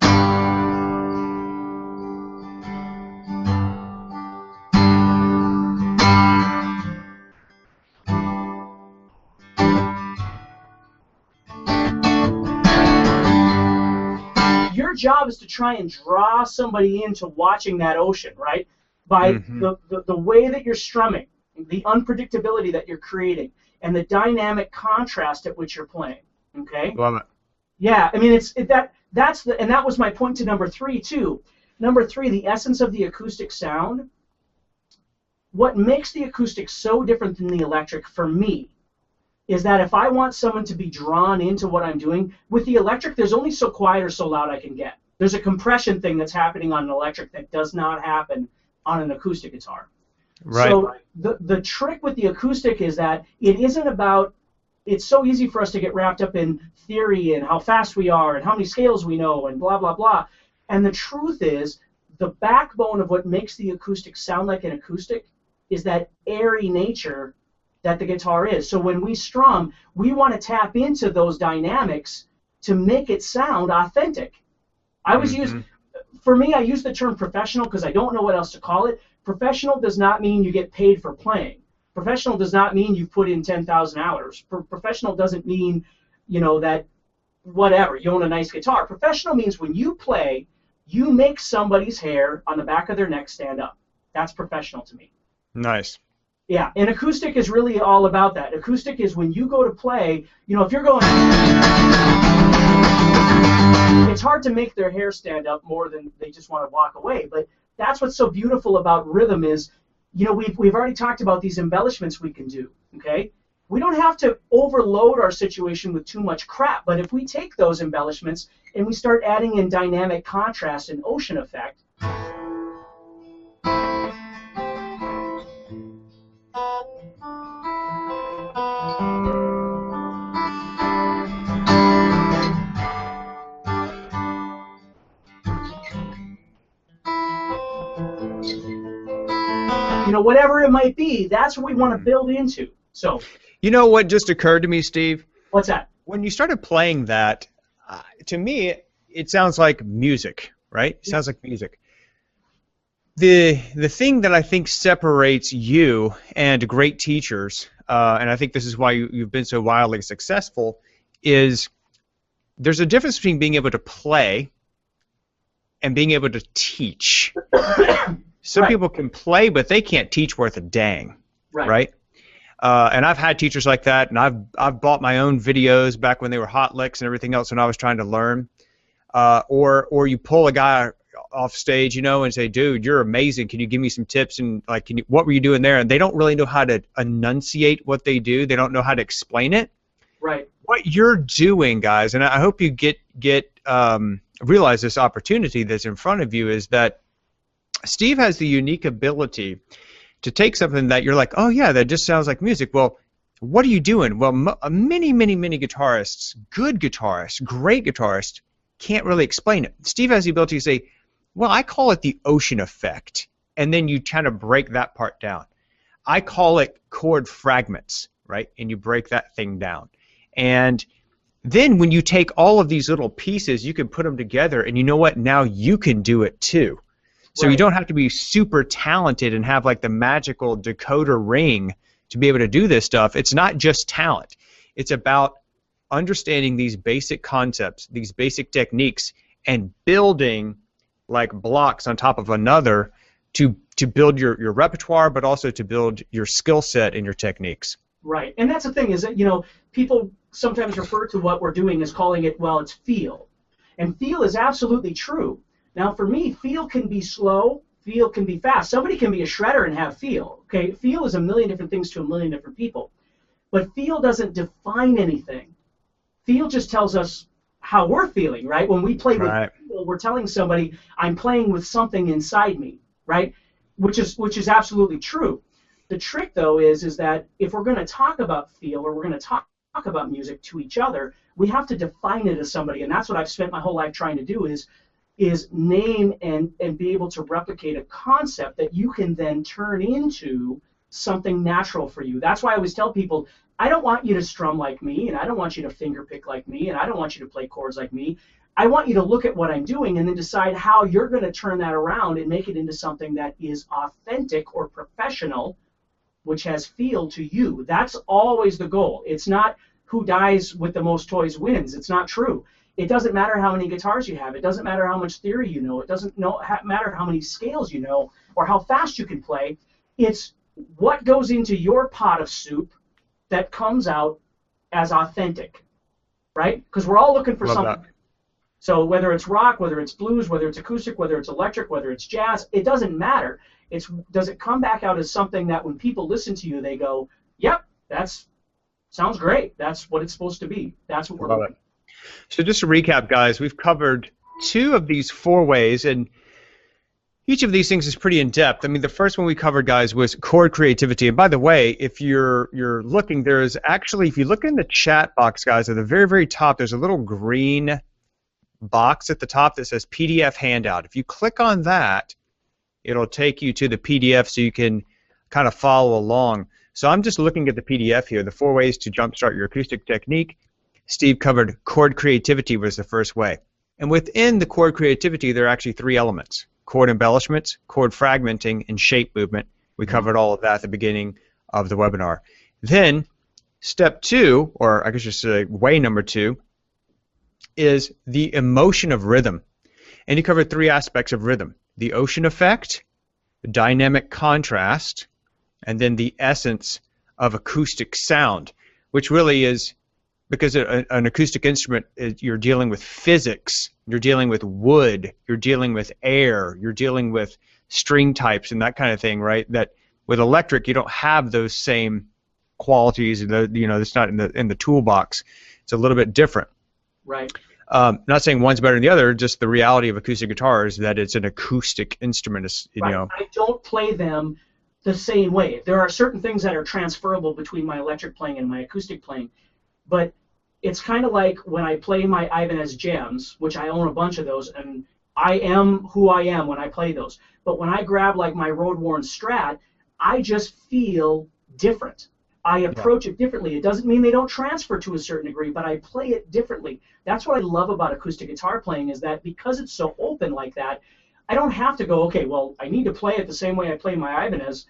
your job is to try and draw somebody into watching that ocean, right? By the way that you're strumming, the unpredictability that you're creating, and the dynamic contrast at which you're playing. Okay. Love it. Yeah, I mean that was my point to number 3 too. Number 3, the essence of the acoustic sound. What makes the acoustic so different than the electric for me is that if I want someone to be drawn into what I'm doing, with the electric, there's only so quiet or so loud I can get. There's a compression thing that's happening on an electric that does not happen on an acoustic guitar. Right. So the trick with the acoustic is that it isn't about, it's so easy for us to get wrapped up in theory and how fast we are and how many scales we know and blah, blah, blah. And the truth is, the backbone of what makes the acoustic sound like an acoustic is that airy nature that the guitar is. So when we strum, we want to tap into those dynamics to make it sound authentic. I was for me, I use the term professional because I don't know what else to call it. Professional does not mean you get paid for playing. Professional does not mean you've put in 10,000 hours. Professional doesn't mean, that whatever, you own a nice guitar. Professional means when you play, you make somebody's hair on the back of their neck stand up. That's professional to me. Nice. Yeah, and acoustic is really all about that. Acoustic is when you go to play, if you're going, it's hard to make their hair stand up more than they just want to walk away. But that's what's so beautiful about rhythm is, we've already talked about these embellishments we can do, okay? We don't have to overload our situation with too much crap, but if we take those embellishments and we start adding in dynamic contrast and ocean effect, whatever it might be, that's what we want to build into. So, you know what just occurred to me, Steve? What's that? When you started playing that, to me, it sounds like music, right? It sounds like music. The thing that I think separates you and great teachers, and I think this is why you've been so wildly successful, is there's a difference between being able to play and being able to teach. Some people can play, but they can't teach worth a dang, right? And I've had teachers like that, and I've bought my own videos back when they were hot licks and everything else when I was trying to learn. Or you pull a guy off stage, and say, dude, you're amazing. Can you give me some tips? And what were you doing there? And they don't really know how to enunciate what they do. They don't know how to explain it. Right. What you're doing, guys, and I hope you realize this opportunity that's in front of you, is that Steve has the unique ability to take something that you're like, oh yeah, that just sounds like music. Well, what are you doing? Well, many guitarists, good guitarists, great guitarists, can't really explain it. Steve has the ability to say, well, I call it the ocean effect, and then you kind of break that part down. I call it chord fragments, right? And you break that thing down. And then when you take all of these little pieces, you can put them together, and you know what? Now you can do it too. So you don't have to be super talented and have like the magical decoder ring to be able to do this stuff. It's not just talent. It's about understanding these basic concepts, these basic techniques, and building like blocks on top of another to build your repertoire, but also to build your skill set and your techniques. Right, and that's the thing is that, you know, people sometimes refer to what we're doing as calling it, well, it's feel. And feel is absolutely true. Now, for me, feel can be slow, feel can be fast. Somebody can be a shredder and have feel. Okay, feel is a million different things to a million different people. But feel doesn't define anything. Feel just tells us how we're feeling, right? When we play with feel, we're telling somebody, I'm playing with something inside me, right? Which is absolutely true. The trick, though, is that if we're going to talk about feel or we're going to talk about music to each other, we have to define it as somebody, and that's what I've spent my whole life trying to do is name and be able to replicate a concept that you can then turn into something natural for you. That's why I always tell people, I don't want you to strum like me, and I don't want you to finger pick like me, and I don't want you to play chords like me. I want you to look at what I'm doing and then decide how you're going to turn that around and make it into something that is authentic or professional, which has feel to you. That's always the goal. It's not who dies with the most toys wins. It's not true. It doesn't matter how many guitars you have. It doesn't matter how much theory you know. It doesn't matter how many scales you know or how fast you can play. It's what goes into your pot of soup that comes out as authentic, right? Because we're all looking for something. That. So whether it's rock, whether it's blues, whether it's acoustic, whether it's electric, whether it's jazz, it doesn't matter. It's does it come back out as something that when people listen to you, they go, yep, that's sounds great. That's what it's supposed to be. That's what we're looking for. So just to recap, guys, we've covered 2 of these 4 ways, and each of these things is pretty in-depth. I mean, the first one we covered, guys, was chord creativity. And by the way, if you're looking, there's actually, if you look in the chat box, guys, at the very, very top, there's a little green box at the top that says PDF handout. If you click on that, it'll take you to the PDF so you can kind of follow along. So I'm just looking at the PDF here, the 4 ways to jumpstart your acoustic technique. Steve covered chord creativity was the first way. And within the chord creativity, there are actually 3 elements: chord embellishments, chord fragmenting, and shape movement. We covered all of that at the beginning of the webinar. Then step 2, or I guess just say way number 2, is the emotion of rhythm. And he covered 3 aspects of rhythm: the ocean effect, the dynamic contrast, and then the essence of acoustic sound, which really is, because an acoustic instrument, you're dealing with physics, you're dealing with wood, you're dealing with air, you're dealing with string types and that kind of thing, right? That with electric, you don't have those same qualities. It's not in the toolbox. It's a little bit different. Right. Not saying one's better than the other. Just the reality of acoustic guitar is that it's an acoustic instrument. Right. I don't play them the same way. There are certain things that are transferable between my electric playing and my acoustic playing. But it's kind of like when I play my Ibanez Gems, which I own a bunch of those, and I am who I am when I play those. But when I grab like my Road-Worn Strat, I just feel different. I approach it differently. It doesn't mean they don't transfer to a certain degree, but I play it differently. That's what I love about acoustic guitar playing, is that because it's so open like that, I don't have to go, okay, well, I need to play it the same way I play my Ibanez.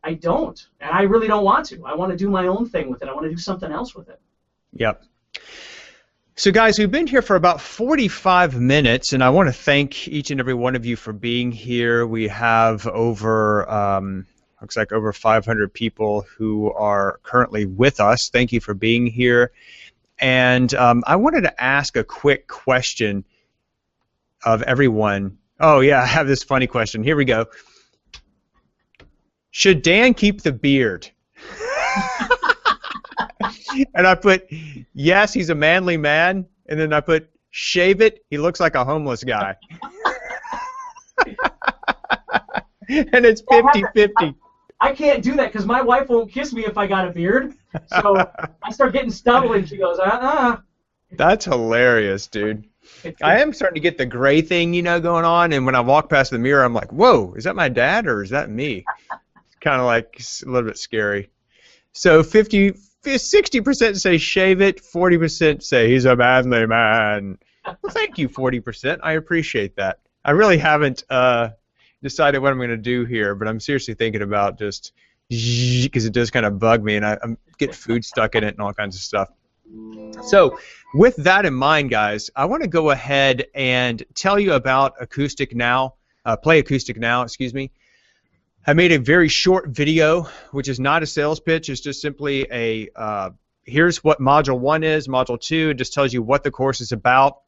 I don't, and I really don't want to. I want to do my own thing with it. I want to do something else with it. Yep. So guys, we've been here for about 45 minutes, and I want to thank each and every one of you for being here. We have looks like over 500 people who are currently with us. Thank you for being here. And I wanted to ask a quick question of everyone. Oh yeah, I have this funny question. Here we go. Should Dan keep the beard? And I put, yes, he's a manly man. And then I put, shave it, he looks like a homeless guy. And it's 50-50. I can't do that because my wife won't kiss me if I got a beard. So I start getting stubble and she goes, That's hilarious, dude. I am starting to get the gray thing, going on. And when I walk past the mirror, I'm like, whoa, is that my dad or is that me? It's kind of like a little bit scary. So 50 60% say shave it, 40% say he's a manly man. Well, thank you, 40%. I appreciate that. I really haven't decided what I'm going to do here, but I'm seriously thinking about just because it does kind of bug me, and I get food stuck in it and all kinds of stuff. So with that in mind, guys, I want to go ahead and tell you about Acoustic Now, Play Acoustic Now, excuse me. I made a very short video, which is not a sales pitch. It's just simply a here's what Module 1 is, Module 2. It just tells you what the course is about.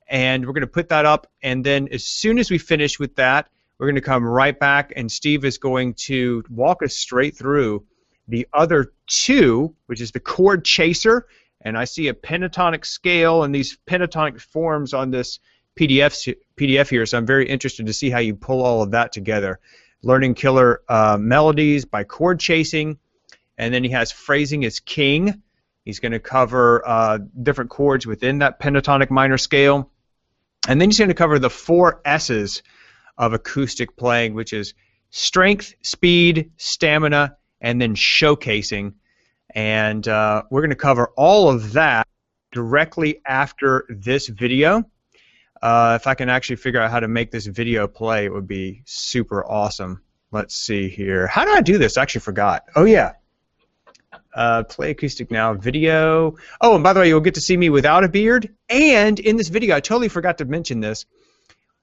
And we're going to put that up. And then as soon as we finish with that, we're going to come right back, and Steve is going to walk us straight through the other two, which is the chord chaser. And I see a pentatonic scale and these pentatonic forms on this PDF here. So I'm very interested to see how you pull all of that together. Learning killer melodies by chord chasing, and then he has phrasing is king. He's going to cover different chords within that pentatonic minor scale, and then he's going to cover the 4 S's of acoustic playing, which is strength, speed, stamina, and then showcasing. And we're going to cover all of that directly after this video. If I can actually figure out how to make this video play, it would be super awesome. Let's see here. How do I do this? I actually forgot. Oh, yeah. Play Acoustic Now video. Oh, and by the way, you'll get to see me without a beard. And in this video, I totally forgot to mention this.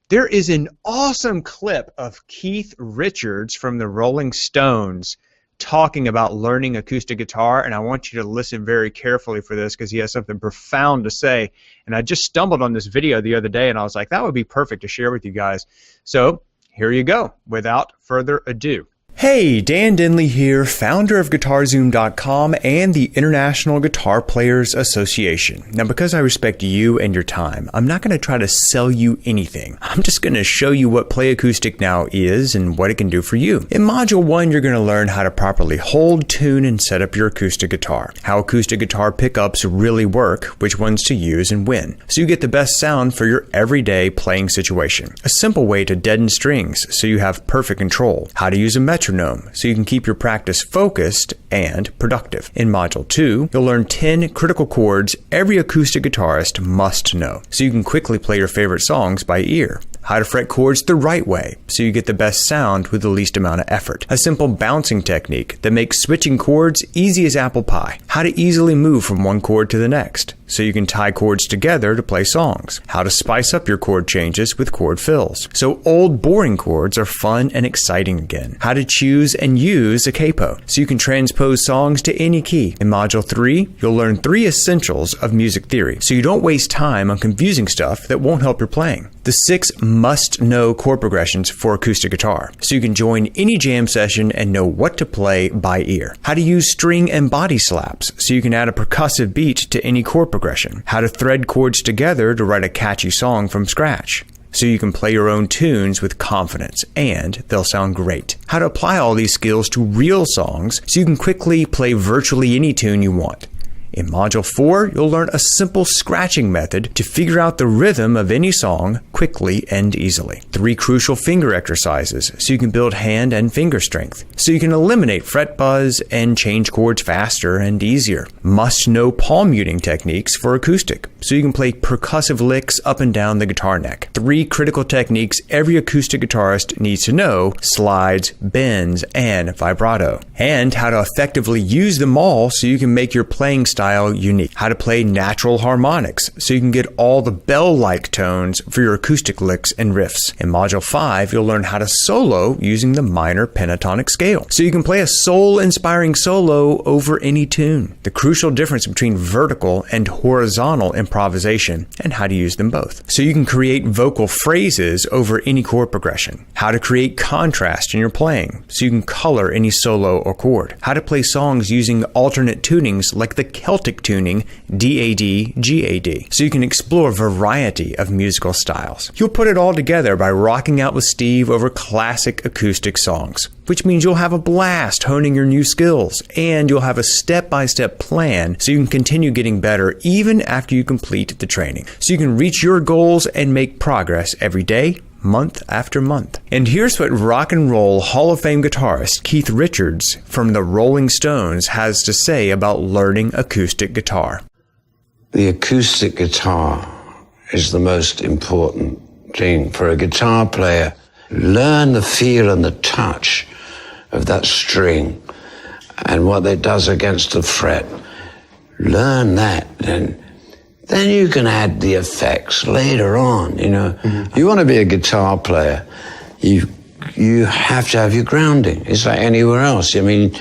There is an awesome clip of Keith Richards from the Rolling Stones talking about learning acoustic guitar, and I want you to listen very carefully for this because he has something profound to say. And I just stumbled on this video the other day, and I was like, that would be perfect to share with you guys. So here you go, without further ado. Hey, Dan Denley here, founder of guitar-Zoom.com and the International Guitar Players Association. Now, because I respect you and your time, I'm not going to try to sell you anything. I'm just going to show you what Play Acoustic Now is and what it can do for you. In Module 1, you're going to learn how to properly hold, tune, and set up your acoustic guitar, how acoustic guitar pickups really work, which ones to use and when, so you get the best sound for your everyday playing situation. A simple way to deaden strings so you have perfect control, how to use a metronome so you can keep your practice focused and productive. In Module 2, you'll learn 10 critical chords every acoustic guitarist must know so you can quickly play your favorite songs by ear. How to fret chords the right way so you get the best sound with the least amount of effort. A simple bouncing technique that makes switching chords easy as apple pie. How to easily move from one chord to the next so you can tie chords together to play songs. How to spice up your chord changes with chord fills so old boring chords are fun and exciting again. How to choose and use a capo so you can transpose songs to any key. In Module 3, you'll learn 3 essentials of music theory so you don't waste time on confusing stuff that won't help your playing. The 6 must-know chord progressions for acoustic guitar so you can join any jam session and know what to play by ear. How to use string and body slaps so you can add a percussive beat to any chord progression. How to thread chords together to write a catchy song from scratch so you can play your own tunes with confidence and they'll sound great. How to apply all these skills to real songs so you can quickly play virtually any tune you want. In Module 4, you'll learn a simple scratching method to figure out the rhythm of any song quickly and easily. 3 crucial finger exercises so you can build hand and finger strength, so you can eliminate fret buzz and change chords faster and easier. Must-know palm muting techniques for acoustic, so you can play percussive licks up and down the guitar neck. 3 critical techniques every acoustic guitarist needs to know: slides, bends, and vibrato. And how to effectively use them all so you can make your playing style unique. How to play natural harmonics so you can get all the bell-like tones for your acoustic licks and riffs. In Module 5, you'll learn how to solo using the minor pentatonic scale so you can play a soul-inspiring solo over any tune. The crucial difference between vertical and horizontal improvisation and how to use them both so you can create vocal phrases over any chord progression. How to create contrast in your playing so you can color any solo or chord. How to play songs using alternate tunings like the Celtic tuning DAD-GAD so you can explore a variety of musical styles. You'll put it all together by rocking out with Steve over classic acoustic songs, which means you'll have a blast honing your new skills and you'll have a step-by-step plan so you can continue getting better even after you complete the training so you can reach your goals and make progress every day month after month. And here's what Rock and Roll Hall of Fame guitarist Keith Richards from the Rolling Stones has to say about learning acoustic guitar. The acoustic guitar is the most important thing for a guitar player. Learn the feel and the touch of that string and what it does against the fret. Learn that, and then you can add the effects later on, you know. Mm-hmm. You want to be a guitar player, you have to have your grounding. It's like anywhere else. I mean,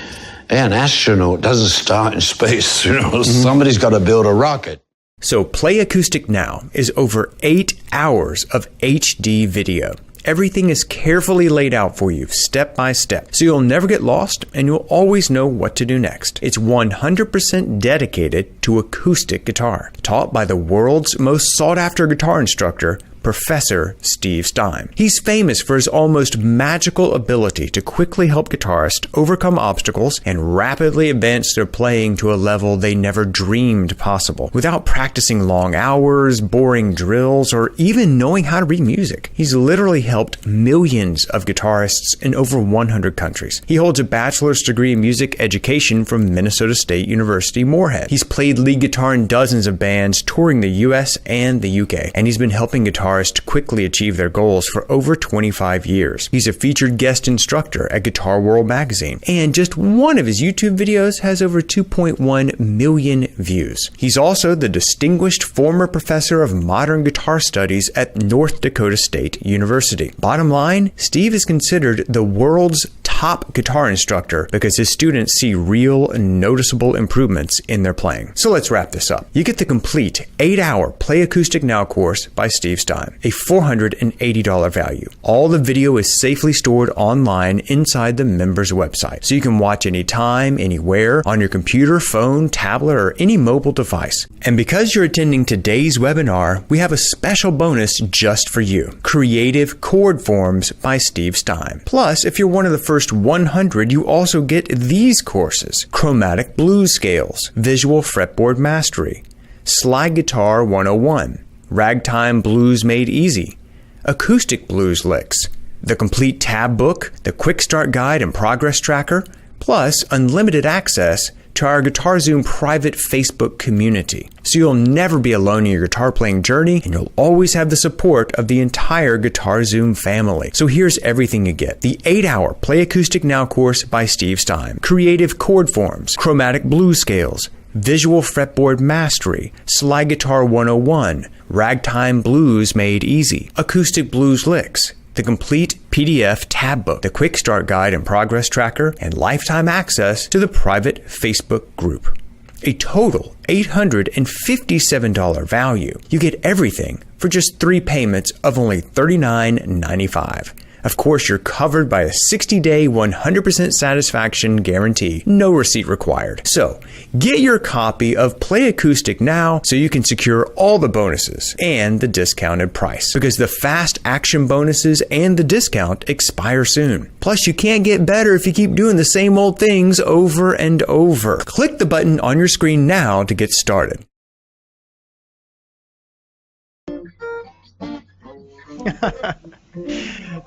an astronaut doesn't start in space, you know. Mm-hmm. Somebody's got to build a rocket. So Play Acoustic Now is over 8 hours of HD video. Everything is carefully laid out for you, step by step, so you'll never get lost and you'll always know what to do next. It's 100% dedicated to acoustic guitar, taught by the world's most sought-after guitar instructor, Professor Steve Stine. He's famous for his almost magical ability to quickly help guitarists overcome obstacles and rapidly advance their playing to a level they never dreamed possible, without practicing long hours, boring drills, or even knowing how to read music. He's literally helped millions of guitarists in over 100 countries. He holds a bachelor's degree in music education from Minnesota State University Moorhead. He's played lead guitar in dozens of bands touring the US and the UK, and he's been helping guitarists to quickly achieve their goals for over 25 years. He's a featured guest instructor at Guitar World magazine, and just one of his YouTube videos has over 2.1 million views. He's also the distinguished former professor of modern guitar studies at North Dakota State University. Bottom line, Steve is considered the world's top guitar instructor because his students see real and noticeable improvements in their playing. So let's wrap this up. You get the complete 8-hour Play Acoustic Now course by Steve Stine, a $480 value. All the video is safely stored online inside the members' website, so you can watch anytime, anywhere, on your computer, phone, tablet, or any mobile device. And because you're attending today's webinar, we have a special bonus just for you: Creative Chord Forms by Steve Stine. Plus, if you're one of the first 100, you also get these courses: Chromatic Blues Scales, Visual Fretboard Mastery, Slide Guitar 101, Ragtime Blues Made Easy, Acoustic Blues Licks, the complete tab book, the Quick Start Guide and Progress Tracker, plus unlimited access to our GuitarZoom private Facebook community. So you'll never be alone in your guitar playing journey, and you'll always have the support of the entire GuitarZoom family. So here's everything you get: the 8-hour Play Acoustic Now course by Steve Stine, Creative Chord Forms, Chromatic Blues Scales, Visual Fretboard Mastery, Slide Guitar 101, Ragtime Blues Made Easy, Acoustic Blues Licks, the complete PDF tab book, the Quick Start Guide and Progress Tracker, and lifetime access to the private Facebook group. A total $857 value. You get everything for just 3 payments of only $39.95. Of course, you're covered by a 60-day, 100% satisfaction guarantee. No receipt required. So, get your copy of Play Acoustic now so you can secure all the bonuses and the discounted price, because the fast action bonuses and the discount expire soon. Plus, you can't get better if you keep doing the same old things over and over. Click the button on your screen now to get started.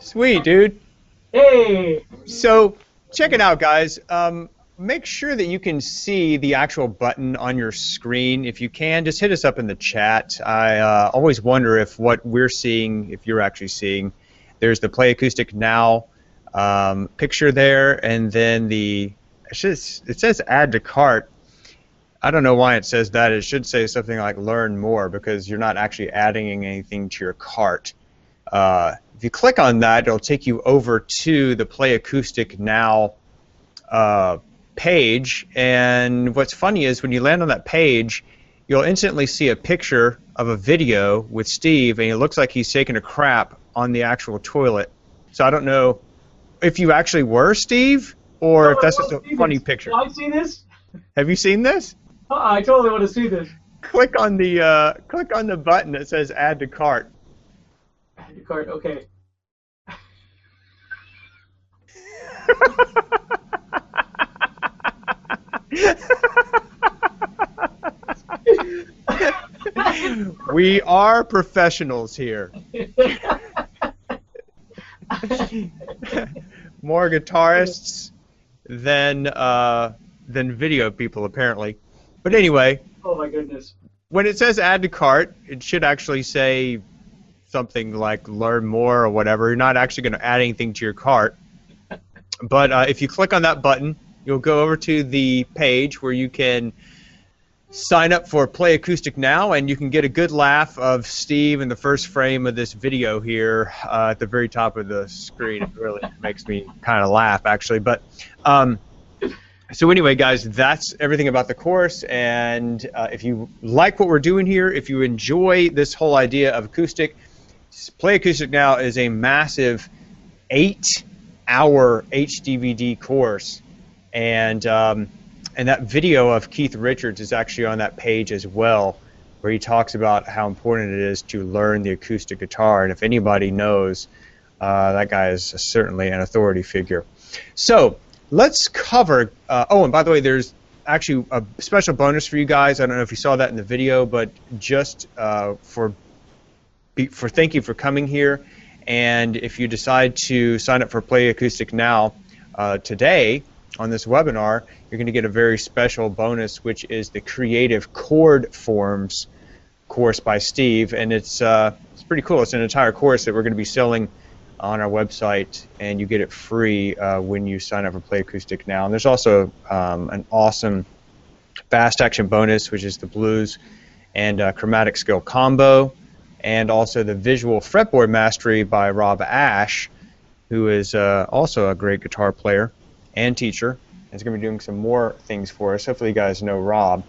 Sweet, dude. Hey! So, check it out, guys. Make sure that you can see the actual button on your screen. If you can, just hit us up in the chat. I always wonder if what we're seeing, if you're actually seeing. There's the Play Acoustic Now picture there, and then it says Add to Cart. I don't know why it says that. It should say something like Learn More, because you're not actually adding anything to your cart. If you click on that, it'll take you over to the Play Acoustic Now page, and what's funny is when you land on that page, you'll instantly see a picture of a video with Steve, and it looks like he's taking a crap on the actual toilet. So I don't know if you actually were Steve, or if that's just a funny picture. Can I see this? Have you seen this? I totally want to see this. Click on the button that says Add to Cart. Add to Cart, okay. We are professionals here. More guitarists than video people, apparently. But anyway. Oh my goodness. When it says add to cart, it should actually say something like learn more or whatever. You're not actually going to add anything to your cart. But if you click on that button, you'll go over to the page where you can sign up for Play Acoustic Now, and you can get a good laugh of Steve in the first frame of this video here at the very top of the screen. It really makes me kind of laugh, actually. But so anyway, guys, that's everything about the course. And if you like what we're doing here, if you enjoy this whole idea of acoustic, Play Acoustic Now is a massive 8-hour HDVD course. And that video of Keith Richards is actually on that page as well, where he talks about how important it is to learn the acoustic guitar. And if anybody knows, that guy is certainly an authority figure. So let's cover, oh, and by the way, there's actually a special bonus for you guys. I don't know if you saw that in the video, but just for thank you for coming here. And if you decide to sign up for Play Acoustic Now today, on this webinar, you're going to get a very special bonus, which is the Creative Chord Forms course by Steve, and it's pretty cool. It's an entire course that we're going to be selling on our website, and you get it free when you sign up for Play Acoustic Now. And there's also an awesome fast action bonus, which is the blues and chromatic skill combo, and also the visual fretboard mastery by Rob Ash, who is also a great guitar player and teacher. He's going to be doing some more things for us. Hopefully you guys know Rob.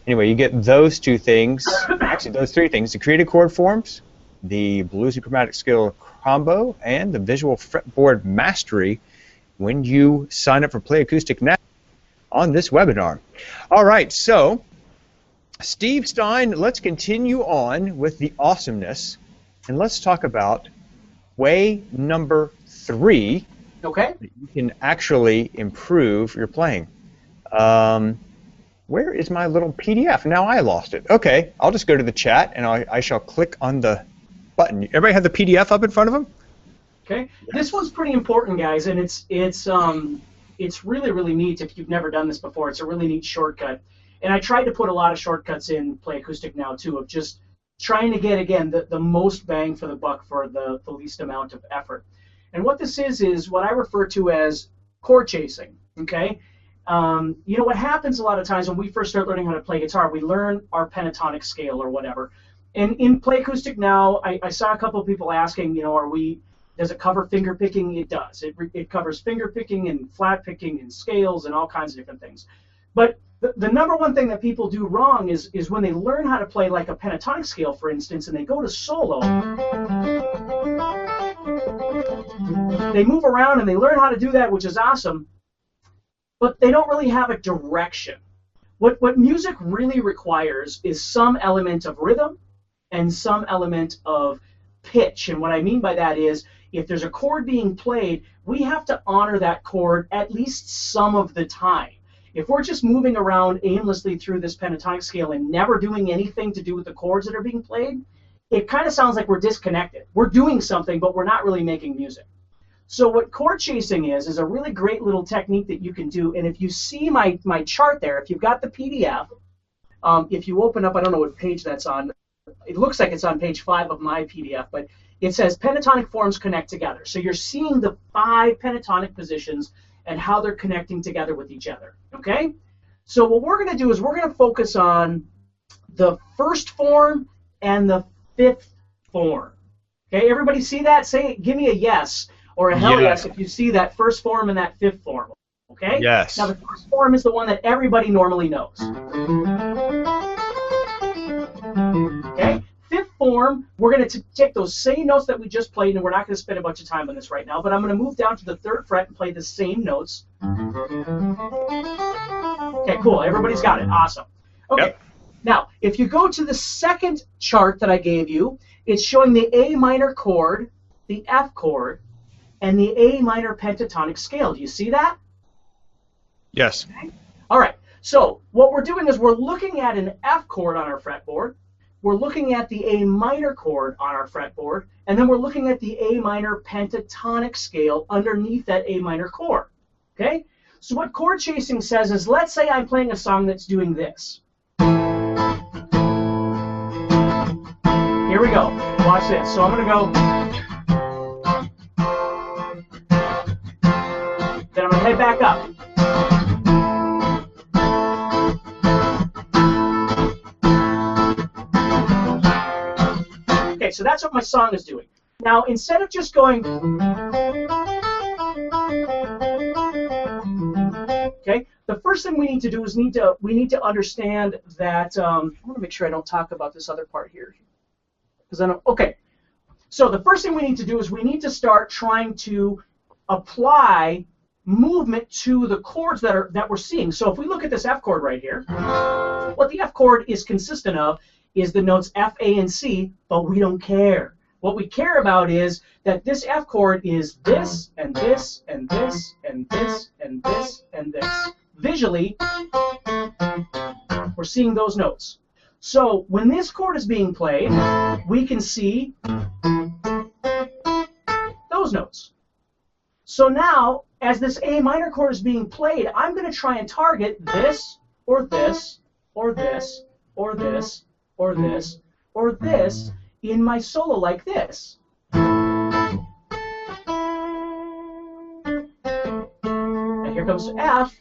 Anyway, you get those two things, actually those three things, the creative chord forms, the bluesy chromatic skill combo, and the visual fretboard mastery when you sign up for Play Acoustic Now on this webinar. All right, so Steve Stine, let's continue on with the awesomeness, and let's talk about way number 3. Okay. You can actually improve your playing. Where is my little PDF? Now I lost it. Okay, I'll just go to the chat and I shall click on the button. Everybody have the PDF up in front of them? Okay. Yes. This one's pretty important, guys, and it's really, really neat if you've never done this before. It's a really neat shortcut. And I tried to put a lot of shortcuts in Play Acoustic Now, too, of just trying to get, again, the most bang for the buck for the least amount of effort. And what this is what I refer to as chord chasing, okay? You know, what happens a lot of times when we first start learning how to play guitar, we learn our pentatonic scale or whatever. And in Play Acoustic Now, I saw a couple of people asking, you know, does it cover finger picking? It does. It covers finger picking and flat picking and scales and all kinds of different things. But the number one thing that people do wrong is when they learn how to play like a pentatonic scale, for instance, and they go to solo, they move around and they learn how to do that, which is awesome, but they don't really have a direction. What music really requires is some element of rhythm and some element of pitch. And what I mean by that is, if there's a chord being played, we have to honor that chord at least some of the time. If we're just moving around aimlessly through this pentatonic scale and never doing anything to do with the chords that are being played, it kind of sounds like we're disconnected. We're doing something, but we're not really making music. So what chord chasing is a really great little technique that you can do. And if you see my chart there, if you've got the PDF, if you open up, I don't know what page that's on. It looks like it's on page 5 of my PDF, but it says pentatonic forms connect together. So you're seeing the 5 pentatonic positions and how they're connecting together with each other, okay? So what we're going to do is we're going to focus on the first form and the 5th form. Okay, everybody see that? Say, give me a yes or a hell yes if you see that first form and that 5th form, okay? Yes. Now the first form is the one that everybody normally knows. Okay? 5th form, we're going to take those same notes that we just played, and we're not going to spend a bunch of time on this right now, but I'm going to move down to the 3rd fret and play the same notes. Okay, cool. Everybody's got it. Awesome. Okay. Yep. Now, if you go to the 2nd chart that I gave you, it's showing the A minor chord, the F chord, and the A minor pentatonic scale. Do you see that? Yes. Okay. All right. So what we're doing is we're looking at an F chord on our fretboard. we're looking at the A minor chord on our fretboard, and then we're looking at the A minor pentatonic scale underneath that A minor chord. Okay? So what chord chasing says is, let's say I'm playing a song that's doing this. Here we go. Watch this. So I'm going to go. Then I'm going to head back up. Okay, so that's what my song is doing. Now, instead of just going, okay, the first thing we need to do is we need to understand that, I want to make sure I don't talk about this other part here. Because I don't, okay, so the first thing we need to do is we need to start trying to apply movement to the chords that we're seeing. So if we look at this F chord right here, what the F chord is consistent of is the notes F, A, and C, but we don't care. What we care about is that this F chord is this, and this, and this, and this, and this, and this. Visually, we're seeing those notes. So when this chord is being played, we can see those notes. So now, as this A minor chord is being played, I'm going to try and target this, or this, or this, or this, or this, or this in my solo like this. And here comes F.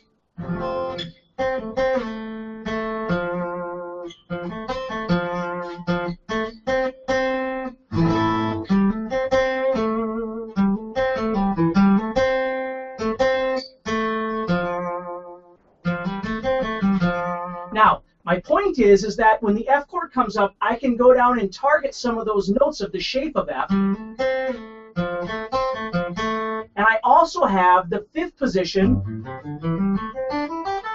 Now, my point is that when the F chord comes up, I can go down and target some of those notes of the shape of F. And I also have the fifth position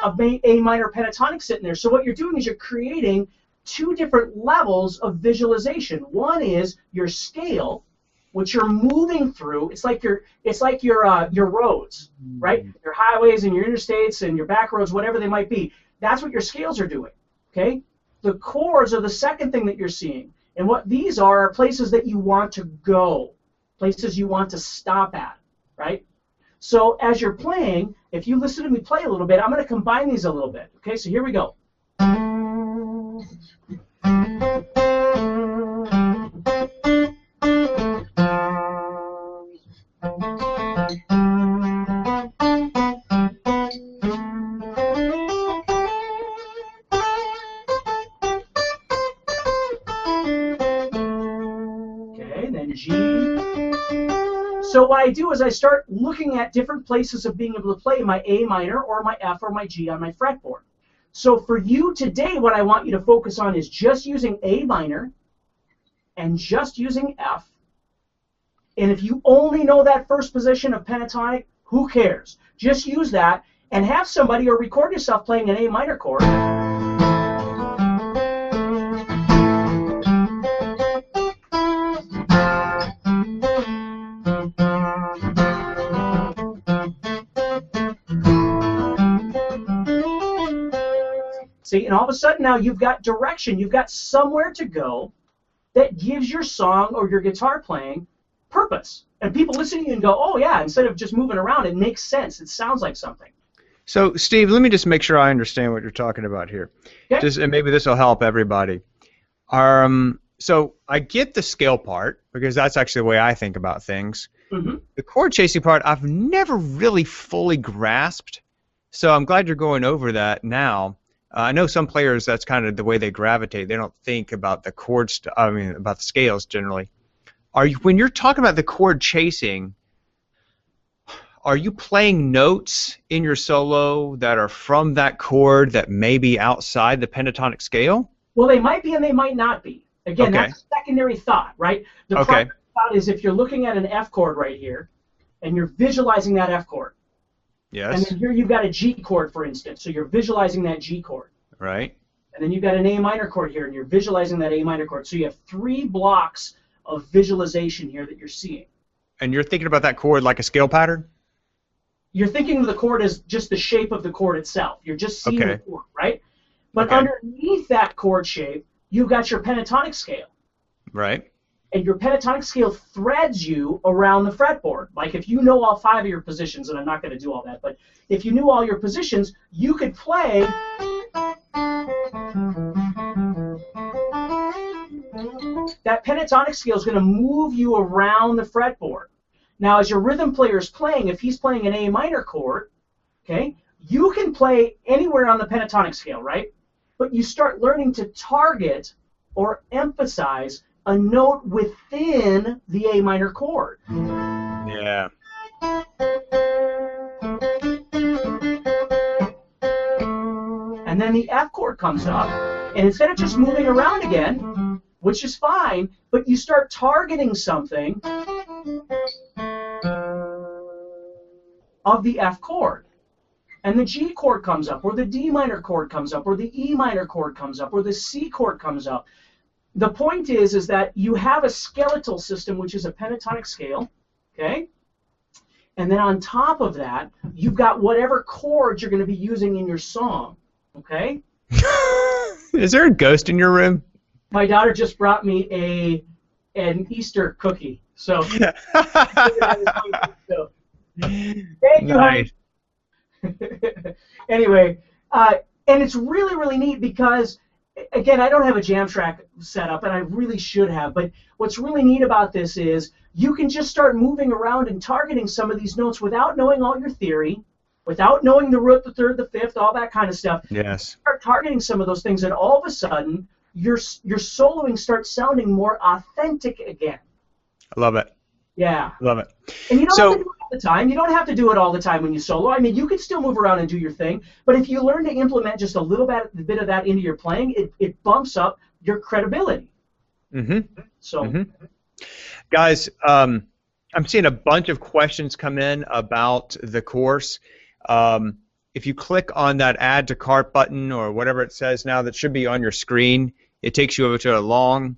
of A minor pentatonic sitting there. So what you're doing is you're creating two different levels of visualization. One is your scale, which you're moving through. It's like your roads, right? Your highways and your interstates and your back roads, whatever they might be. That's what your scales are doing. Okay? The chords are the second thing that you're seeing. And what these are places that you want to go, places you want to stop at, right? So as you're playing, if you listen to me play a little bit, I'm going to combine these a little bit. Okay, so here we go. So what I do is I start looking at different places of being able to play my A minor or my F or my G on my fretboard. So for you today, what I want you to focus on is just using A minor and just using F. And if you only know that first position of pentatonic, who cares? Just use that and have somebody or record yourself playing an A minor chord. See, and all of a sudden now you've got direction, you've got somewhere to go that gives your song or your guitar playing purpose. And people listen to you and go, oh yeah, instead of just moving around, it makes sense, it sounds like something. So, Steve, let me just make sure I understand what you're talking about here. Okay. And maybe this will help everybody. So I get the scale part, because that's actually the way I think about things. Mm-hmm. The chord chasing part, I've never really fully grasped, so I'm glad you're going over that now. I know some players, that's kind of the way they gravitate. They don't think about the chords, about the scales generally. When you're talking about the chord chasing, are you playing notes in your solo that are from that chord that may be outside the pentatonic scale? Well, they might be and they might not be. Again, Okay. That's a secondary thought, right? The primary thought is if you're looking at an F chord right here, and you're visualizing that F chord. Yes. And then here you've got a G chord, for instance, so you're visualizing that G chord. Right. And then you've got an A minor chord here, and you're visualizing that A minor chord. So you have three blocks of visualization here that you're seeing. And you're thinking about that chord like a scale pattern? You're thinking of the chord as just the shape of the chord itself. You're just seeing the chord, right? But Okay. underneath that chord shape, you've got your pentatonic scale. Right. And your pentatonic scale threads you around the fretboard. Like if you know all 5 of your positions, and I'm not going to do all that, but if you knew all your positions, you could play that pentatonic scale is going to move you around the fretboard. Now, as your rhythm player is playing, if he's playing an A minor chord, okay, you can play anywhere on the pentatonic scale, right? But you start learning to target or emphasize a note within the A minor chord. Yeah. And then the F chord comes up, and instead of just moving around again, which is fine, but you start targeting something of the F chord. And the G chord comes up, or the D minor chord comes up, or the E minor chord comes up, or the C chord comes up. The point is that you have a skeletal system, which is a pentatonic scale, okay? And then on top of that, you've got whatever chords you're going to be using in your song, okay? Is there a ghost in your room? My daughter just brought me an Easter cookie, so. Thank you, Nice. Anyway, and it's really, really neat because, again, I don't have a jam track set up, and I really should have, but what's really neat about this is you can just start moving around and targeting some of these notes without knowing all your theory, without knowing the root, the third, the fifth, all that kind of stuff. Yes. Start targeting some of those things, and all of a sudden, your soloing starts sounding more authentic again. I love it. Yeah. Love it. And you don't have to do it all the time. You don't have to do it all the time when you solo. I mean, you can still move around and do your thing, but if you learn to implement just a little bit of that into your playing, it bumps up your credibility. Mm-hmm. So, Guys, I'm seeing a bunch of questions come in about the course. If you click on that Add to Cart button or whatever it says now that should be on your screen, it takes you over to a long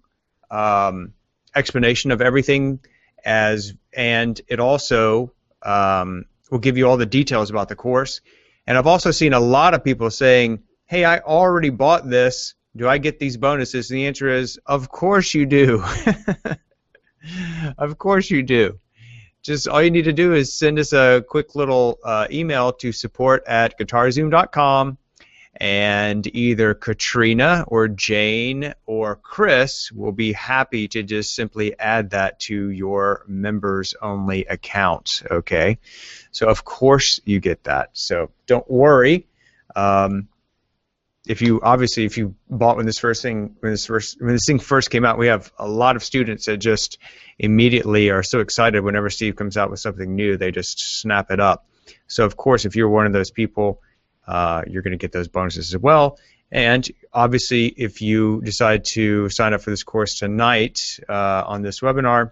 explanation of everything, and it also will give you all the details about the course. And I've also seen a lot of people saying, hey, I already bought this. Do I get these bonuses? And the answer is, of course you do. Of course you do. Just all you need to do is send us a quick little email to support@GuitarZoom.com, and either Katrina or Jane or Chris will be happy to just simply add that to your members only account. Okay, so of course you get that, so don't worry. If you bought when this thing first came out, we have a lot of students that just immediately are so excited whenever Steve comes out with something new, they just snap it up. So of course, if you're one of those people, you're going to get those bonuses as well. And obviously, if you decide to sign up for this course tonight on this webinar,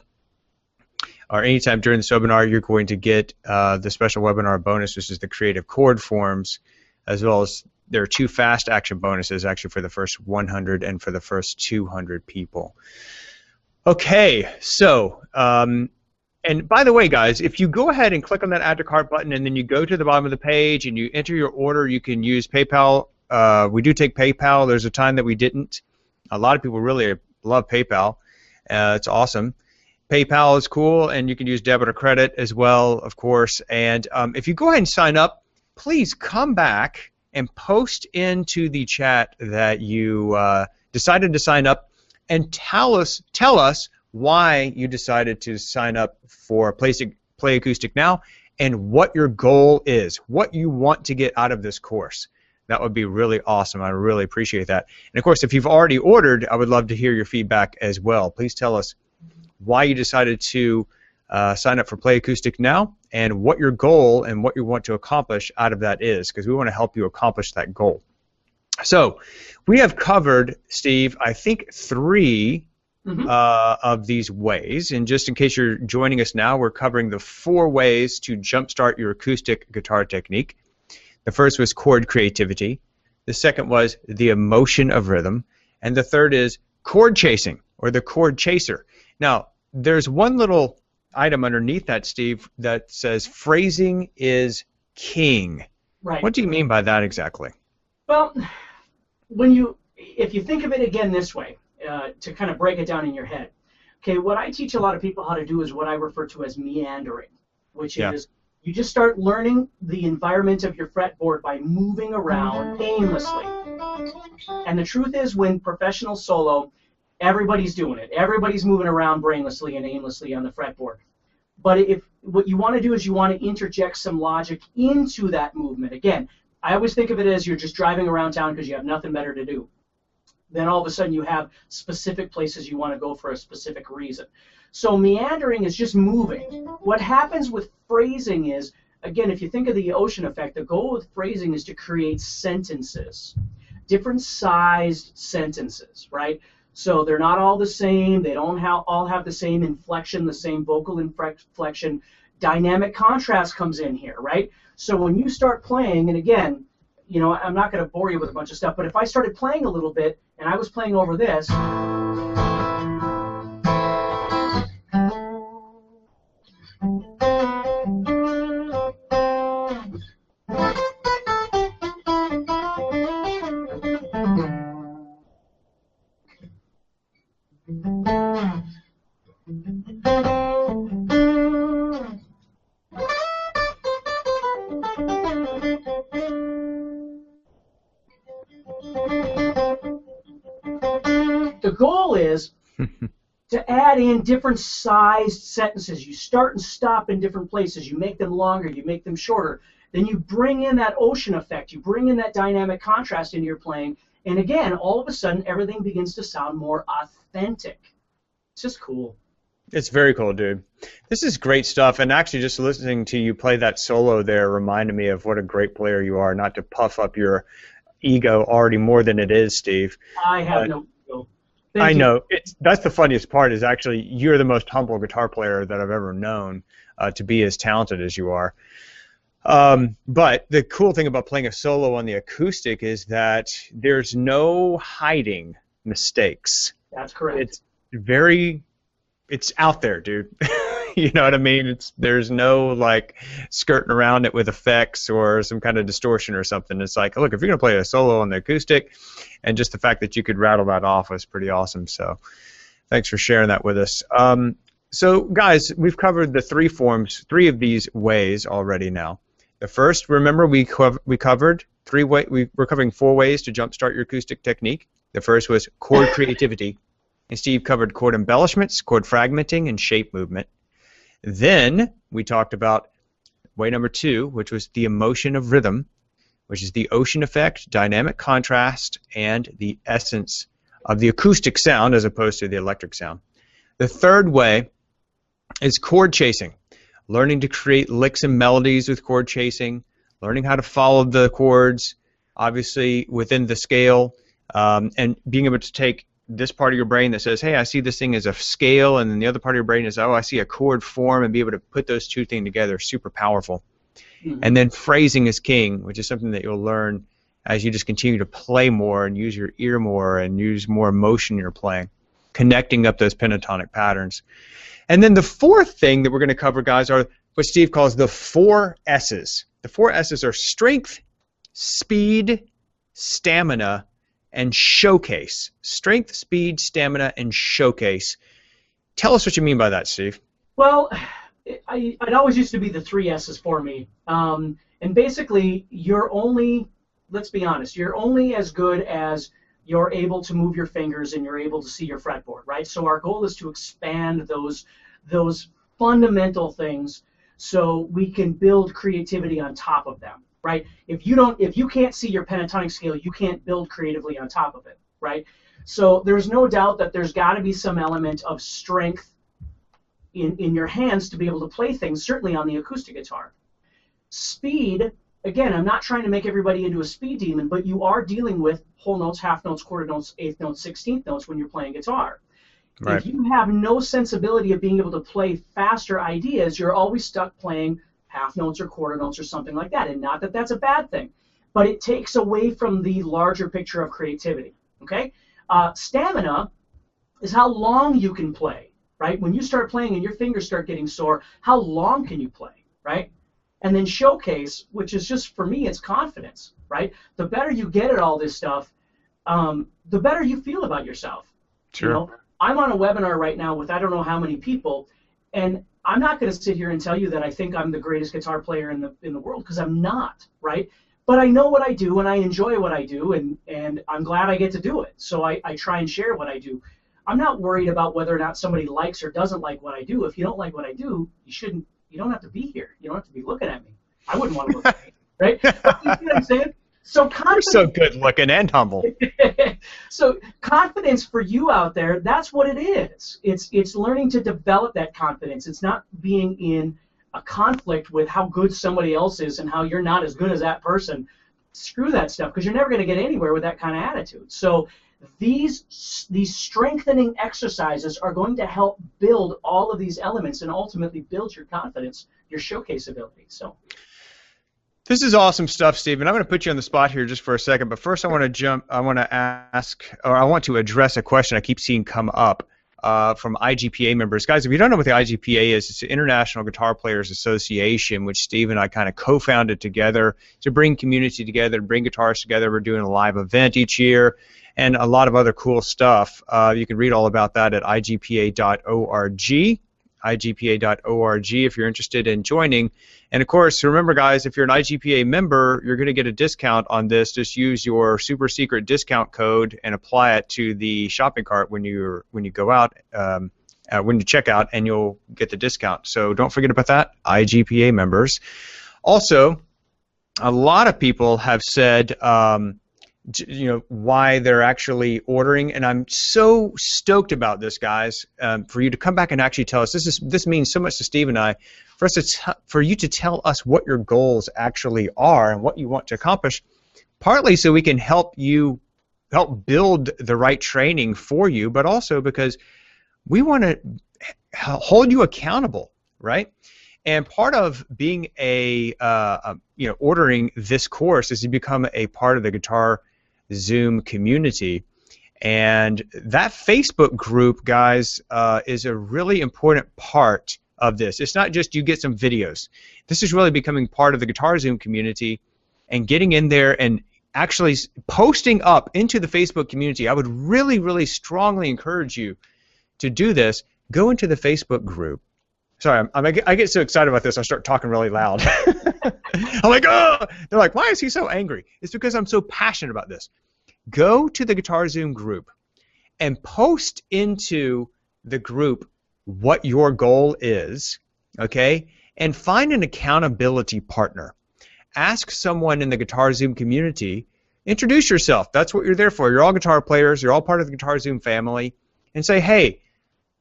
or anytime during this webinar, you're going to get the special webinar bonus, which is the creative chord forms, as well as there are 2 fast action bonuses actually for the first 100 and for the first 200 people. Okay, so and by the way, guys, if you go ahead and click on that Add to Cart button and then you go to the bottom of the page and you enter your order, you can use PayPal. We do take PayPal. There's a time that we didn't. A lot of people really love PayPal. It's awesome. PayPal is cool, and you can use debit or credit as well, of course. And if you go ahead and sign up, please come back and post into the chat that you decided to sign up, and tell us why you decided to sign up for Play Acoustic Now, and what your goal is, what you want to get out of this course. That would be really awesome. I really appreciate that. And of course, if you've already ordered, I would love to hear your feedback as well. Please tell us why you decided to sign up for Play Acoustic Now, and what your goal and what you want to accomplish out of that is, because we want to help you accomplish that goal. So we have covered, Steve, I think 3 of these ways, and just in case you're joining us now, we're covering the 4 ways to jumpstart your acoustic guitar technique. The first was chord creativity, the second was the emotion of rhythm, and the third is chord chasing, or the chord chaser. Now, there's one little item underneath that, Steve, that says phrasing is king. right. What do you mean by that exactly? Well, when you if you think of it again this way, to kind of break it down in your head, okay, what I teach a lot of people how to do is what I refer to as meandering, which is you just start learning the environment of your fretboard by moving around aimlessly. And the truth is, when professional solo, everybody's doing it. Everybody's moving around brainlessly and aimlessly on the fretboard. But if what you want to do is you want to interject some logic into that movement. Again, I always think of it as you're just driving around town because you have nothing better to do. Then all of a sudden you have specific places you want to go for a specific reason. So meandering is just moving. What happens with phrasing is, again, if you think of the ocean effect, the goal with phrasing is to create sentences, different sized sentences, right? So they're not all the same. They don't all have the same inflection, the same vocal inflection. Dynamic contrast comes in here, right? So when you start playing, and again, you know, I'm not going to bore you with a bunch of stuff, but if I started playing a little bit and I was playing over this, the goal is to add in different sized sentences. You start and stop in different places. You make them longer, you make them shorter. Then you bring in that ocean effect. You bring in that dynamic contrast into your playing. And again, all of a sudden, everything begins to sound more authentic. It's just cool. It's very cool, dude. This is great stuff. And actually, just listening to you play that solo there reminded me of what a great player you are, not to puff up your ego already more than it is, Steve. I have no ego. I know. That's the funniest part is actually you're the most humble guitar player that I've ever known to be as talented as you are. But the cool thing about playing a solo on the acoustic is that there's no hiding mistakes. That's correct. It's out there, dude. You know what I mean? There's no like skirting around it with effects or some kind of distortion or something. It's like, look, if you're gonna play a solo on the acoustic, and just the fact that you could rattle that off was pretty awesome. So, thanks for sharing that with us. So, guys, we've covered the three of these ways already now. The first, remember, we covered we're covering 4 ways to jumpstart your acoustic technique. The first was chord creativity, and Steve covered chord embellishments, chord fragmenting, and shape movement. Then we talked about way number 2, which was the emotion of rhythm, which is the ocean effect, dynamic contrast, and the essence of the acoustic sound as opposed to the electric sound. The third way is chord chasing, learning to create licks and melodies with chord chasing, learning how to follow the chords, obviously within the scale, and being able to take this part of your brain that says, hey, I see this thing as a scale, and then the other part of your brain is, oh, I see a chord form, and be able to put those two things together, super powerful. Mm-hmm. And then phrasing is king, which is something that you'll learn as you just continue to play more and use your ear more and use more emotion in your playing, connecting up those pentatonic patterns. And then the fourth thing that we're going to cover, guys, are what Steve calls the 4 S's. The 4 S's are strength, speed, stamina, and showcase. Strength, speed, stamina, and showcase. Tell us what you mean by that, Steve. Well, it always used to be the 3 S's for me. And basically, let's be honest, you're only as good as you're able to move your fingers and you're able to see your fretboard, right? So our goal is to expand those fundamental things so we can build creativity on top of them. Right? If you can't see your pentatonic scale, you can't build creatively on top of it, right? So there's no doubt that there's got to be some element of strength in your hands to be able to play things, certainly on the acoustic guitar. Speed, again, I'm not trying to make everybody into a speed demon, but you are dealing with whole notes, half notes, quarter notes, eighth notes, 16th notes when you're playing guitar. Right. If you have no sensibility of being able to play faster ideas, you're always stuck playing half notes or quarter notes or something like that. And not that that's a bad thing, but it takes away from the larger picture of creativity. Okay? Stamina is how long you can play, right? When you start playing and your fingers start getting sore, how long can you play, right? And then showcase, which is just, for me, it's confidence, right? The better you get at all this stuff, the better you feel about yourself. Sure. You know, I'm on a webinar right now with I don't know how many people, and I'm not going to sit here and tell you that I think I'm the greatest guitar player in the world, because I'm not, right? But I know what I do, and I enjoy what I do, and I'm glad I get to do it. So I try and share what I do. I'm not worried about whether or not somebody likes or doesn't like what I do. If you don't like what I do, you don't have to be here. You don't have to be looking at me. I wouldn't want to look at me, right? But you see what I'm saying? So confidence, You're so good looking and humble. So confidence for you out there, that's what it is. It's learning to develop that confidence. It's not being in a conflict with how good somebody else is and how you're not as good as that person. Screw that stuff, because you're never going to get anywhere with that kind of attitude. So these strengthening exercises are going to help build all of these elements and ultimately build your confidence, your showcase ability. So this is awesome stuff, Stephen. I'm going to put you on the spot here just for a second, but first I want to address a question I keep seeing come up from IGPA members. Guys, if you don't know what the IGPA is, it's the International Guitar Players Association, which Steve and I kind of co-founded together to bring community together, to bring guitarists together. We're doing a live event each year and a lot of other cool stuff. You can read all about that at igpa.org. igpa.org if you're interested in joining. And of course, remember guys, if you're an IGPA member, you're going to get a discount on this. Just use your super secret discount code and apply it to the shopping cart when you go out, when you check out, and you'll get the discount. So don't forget about that, IGPA members. Also, a lot of people have said why they're actually ordering, and I'm so stoked about this, guys, for you to come back and actually tell us. This means so much to Steve and I, for you to tell us what your goals actually are and what you want to accomplish, partly so we can help build the right training for you, but also because we want to hold you accountable, right? And part of being ordering this course is you become a part of the GuitarZoom community. And that Facebook group, guys, is a really important part of this. It's not just you get some videos. This is really becoming part of the GuitarZoom community and getting in there and actually posting up into the Facebook community. I would really, really strongly encourage you to do this. Go into the Facebook group. Sorry, I get so excited about this, I start talking really loud. I'm like, oh! They're like, why is he so angry? It's because I'm so passionate about this. Go to the GuitarZoom group and post into the group what your goal is, okay? And find an accountability partner. Ask someone in the GuitarZoom community, introduce yourself. That's what you're there for. You're all guitar players. You're all part of the GuitarZoom family. And say, hey,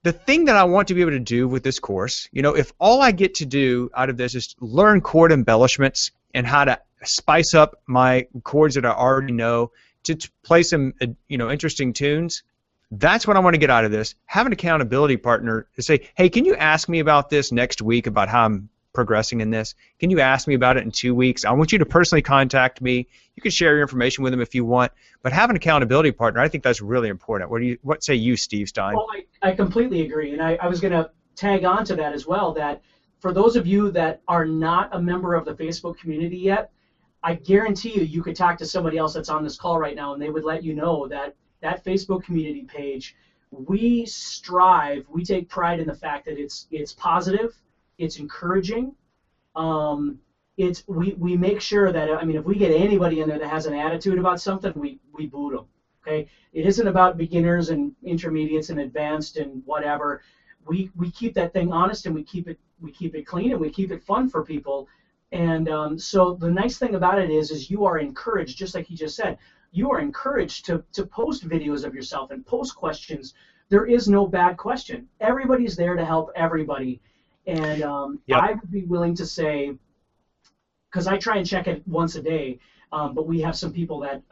the thing that I want to be able to do with this course, if all I get to do out of this is learn chord embellishments and how to spice up my chords that I already know to play some interesting tunes, that's what I want to get out of this. Have an accountability partner to say, hey, can you ask me about this next week, about how I'm progressing in this? Can you ask me about it in 2 weeks? I want you to personally contact me. You can share your information with them if you want, but have an accountability partner. I think that's really important. What say you, Steve Stine? Well, I completely agree, and I was going to tag on to that as well, that for those of you that are not a member of the Facebook community yet, I guarantee you could talk to somebody else that's on this call right now, and they would let you know that that Facebook community page, we take pride in the fact that it's positive, it's encouraging. We make sure that, if we get anybody in there that has an attitude about something, we boot them. Okay, it isn't about beginners and intermediates and advanced and whatever. We keep that thing honest, and we keep it clean, and we keep it fun for people. And so the nice thing about it is you are encouraged, just like he just said, you are encouraged to post videos of yourself and post questions. There is no bad question. Everybody's there to help everybody. And Yep. I would be willing to say, because I try and check it once a day, but we have some people that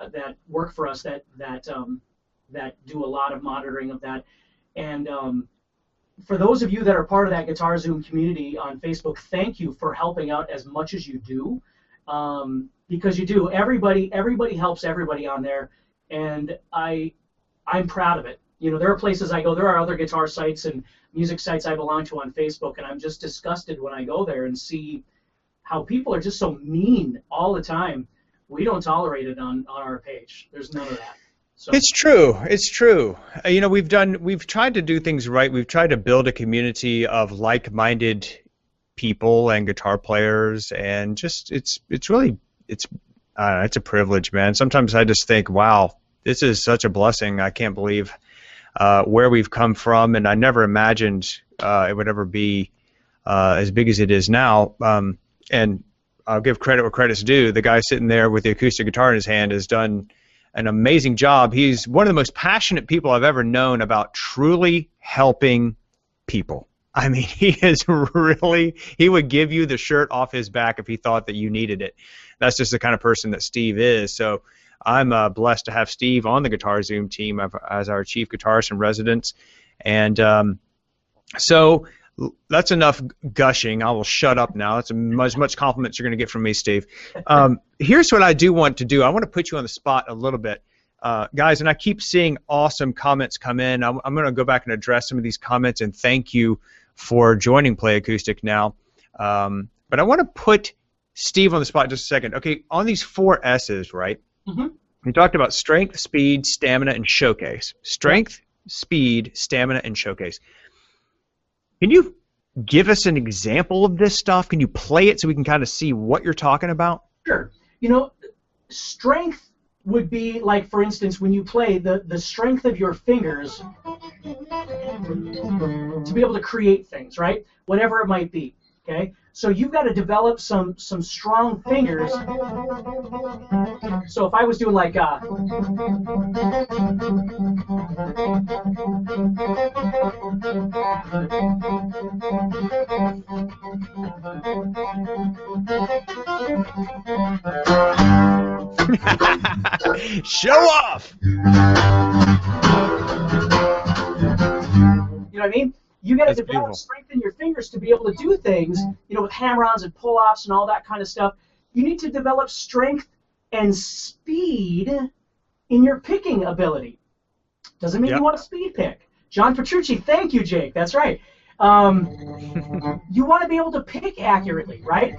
work for us that do a lot of monitoring of that. And for those of you that are part of that GuitarZoom community on Facebook, thank you for helping out as much as you do, because you do. Everybody helps everybody on there, and I'm proud of it. There are places I go. There are other guitar sites and music sites I belong to on Facebook, and I'm just disgusted when I go there and see how people are just so mean all the time. We don't tolerate it on our page. There's none of that. So. It's true. It's true. You know, we've tried to do things right. We've tried to build a community of like-minded people and guitar players, and just it's really it's a privilege, man. Sometimes I just think, wow, this is such a blessing. I can't believe where we've come from, and I never imagined it would ever be as big as it is now. And I'll give credit where credit's due. The guy sitting there with the acoustic guitar in his hand has done an amazing job. He's one of the most passionate people I've ever known about truly helping people. I mean, he would give you the shirt off his back if he thought that you needed it. That's just the kind of person that Steve is. So I'm blessed to have Steve on the GuitarZoom team as our chief guitarist in residence. And so that's enough gushing. I will shut up now. That's as much compliments you're going to get from me, Steve. Here's what I do want to do. I want to put you on the spot a little bit. Guys, and I keep seeing awesome comments come in. I'm going to go back and address some of these comments and thank you for joining Play Acoustic now. But I want to put Steve on the spot just a second. Okay, on these 4 S's, right? Mm-hmm. We talked about strength, speed, stamina, and showcase. Strength, speed, stamina, and showcase. Can you give us an example of this stuff? Can you play it so we can kind of see what you're talking about? Sure. You know, strength would be like, for instance, when you play the strength of your fingers to be able to create things, right? Whatever it might be. Okay. So you've got to develop some strong fingers. So if I was doing like show off. You know what I mean? You got to develop beautiful. strength in your fingers to be able to do things, you know, with hammer-ons and pull-offs and all that kind of stuff. You need to develop strength and speed in your picking ability. Doesn't mean you want to speed pick. John Petrucci, thank you, Jake. That's right. You want to be able to pick accurately, right?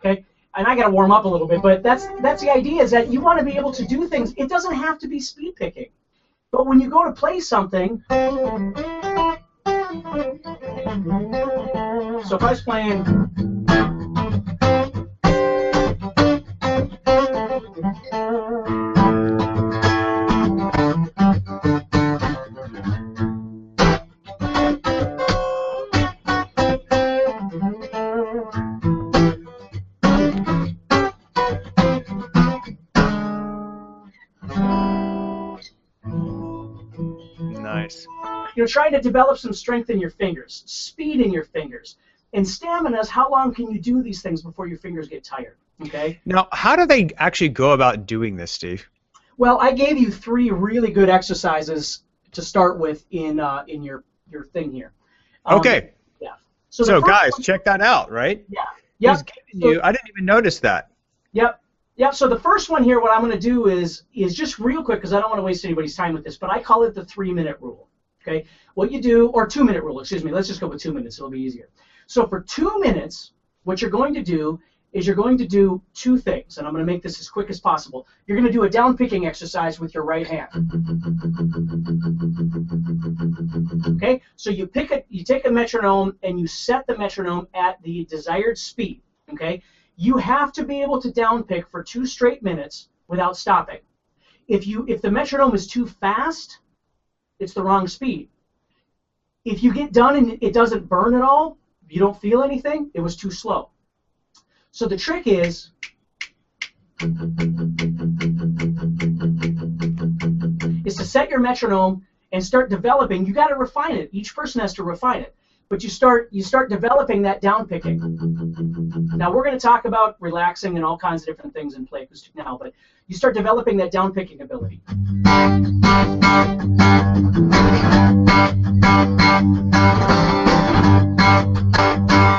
Okay. And I got to warm up a little bit, but that's the idea, is that you want to be able to do things. It doesn't have to be speed picking. But when you go to play something, so if I was playing, you're trying to develop some strength in your fingers, speed in your fingers, and stamina is how long can you do these things before your fingers get tired. Okay. Now, how do they actually go about doing this, Steve? Well, I gave you 3 really good exercises to start with in your thing here. Okay. Yeah. So guys, check that out, right? Yeah. Yep. I didn't even notice that. Yep. Yep. So the first one here, what I'm going to do is just real quick, because I don't want to waste anybody's time with this, but I call it the 3-minute rule. Okay, what you do, or 2-minute rule, excuse me, let's just go with 2 minutes, it'll be easier. So for 2 minutes, what you're going to do is you're going to do 2 things, and I'm going to make this as quick as possible. You're going to do a down picking exercise with your right hand. Okay, so you take a metronome and you set the metronome at the desired speed. Okay, you have to be able to down pick for 2 straight minutes without stopping. If the metronome is too fast, it's the wrong speed. If you get done and it doesn't burn at all, you don't feel anything, it was too slow. So the trick is to set your metronome and start developing. You got to refine it. Each person has to refine it. But you start developing that down picking. Now we're going to talk about relaxing and all kinds of different things in Play Acoustic now, but you start developing that down picking ability.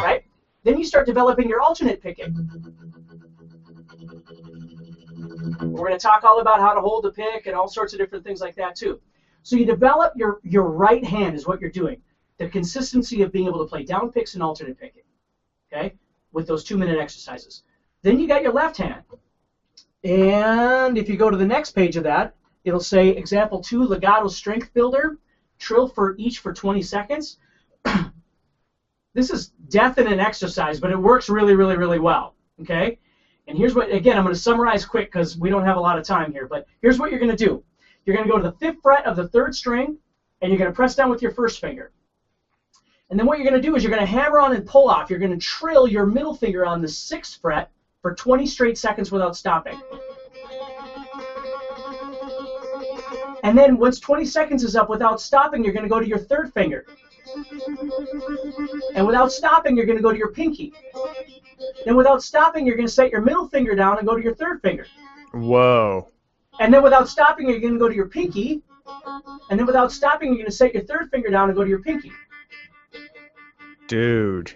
Right? Then you start developing your alternate picking. We're going to talk all about how to hold the pick and all sorts of different things like that too. So you develop your right hand is what you're doing. The consistency of being able to play down picks and alternate picking, okay, with those 2-minute exercises. Then you got your left hand. And if you go to the next page of that, it'll say example 2, legato strength builder, trill for each for 20 seconds. This is death in an exercise, but it works really, really, really well. Okay? And here's what, again, I'm going to summarize quick because we don't have a lot of time here, but here's what you're going to do. You're going to go to the 5th fret of the 3rd string, and you're going to press down with your 1st finger. And then what you're going to do is you're going to hammer on and pull off. You're going to trill your middle finger on the 6th fret for 20 straight seconds without stopping. And then once 20 seconds is up without stopping, you're going to go to your 3rd finger. And without stopping, you're going to go to your pinky. Then without stopping, you're going to set your middle finger down and go to your 3rd finger. Whoa. And then without stopping, you're going to go to your pinky. And then without stopping, you're going to set your 3rd finger down and go to your pinky. Dude.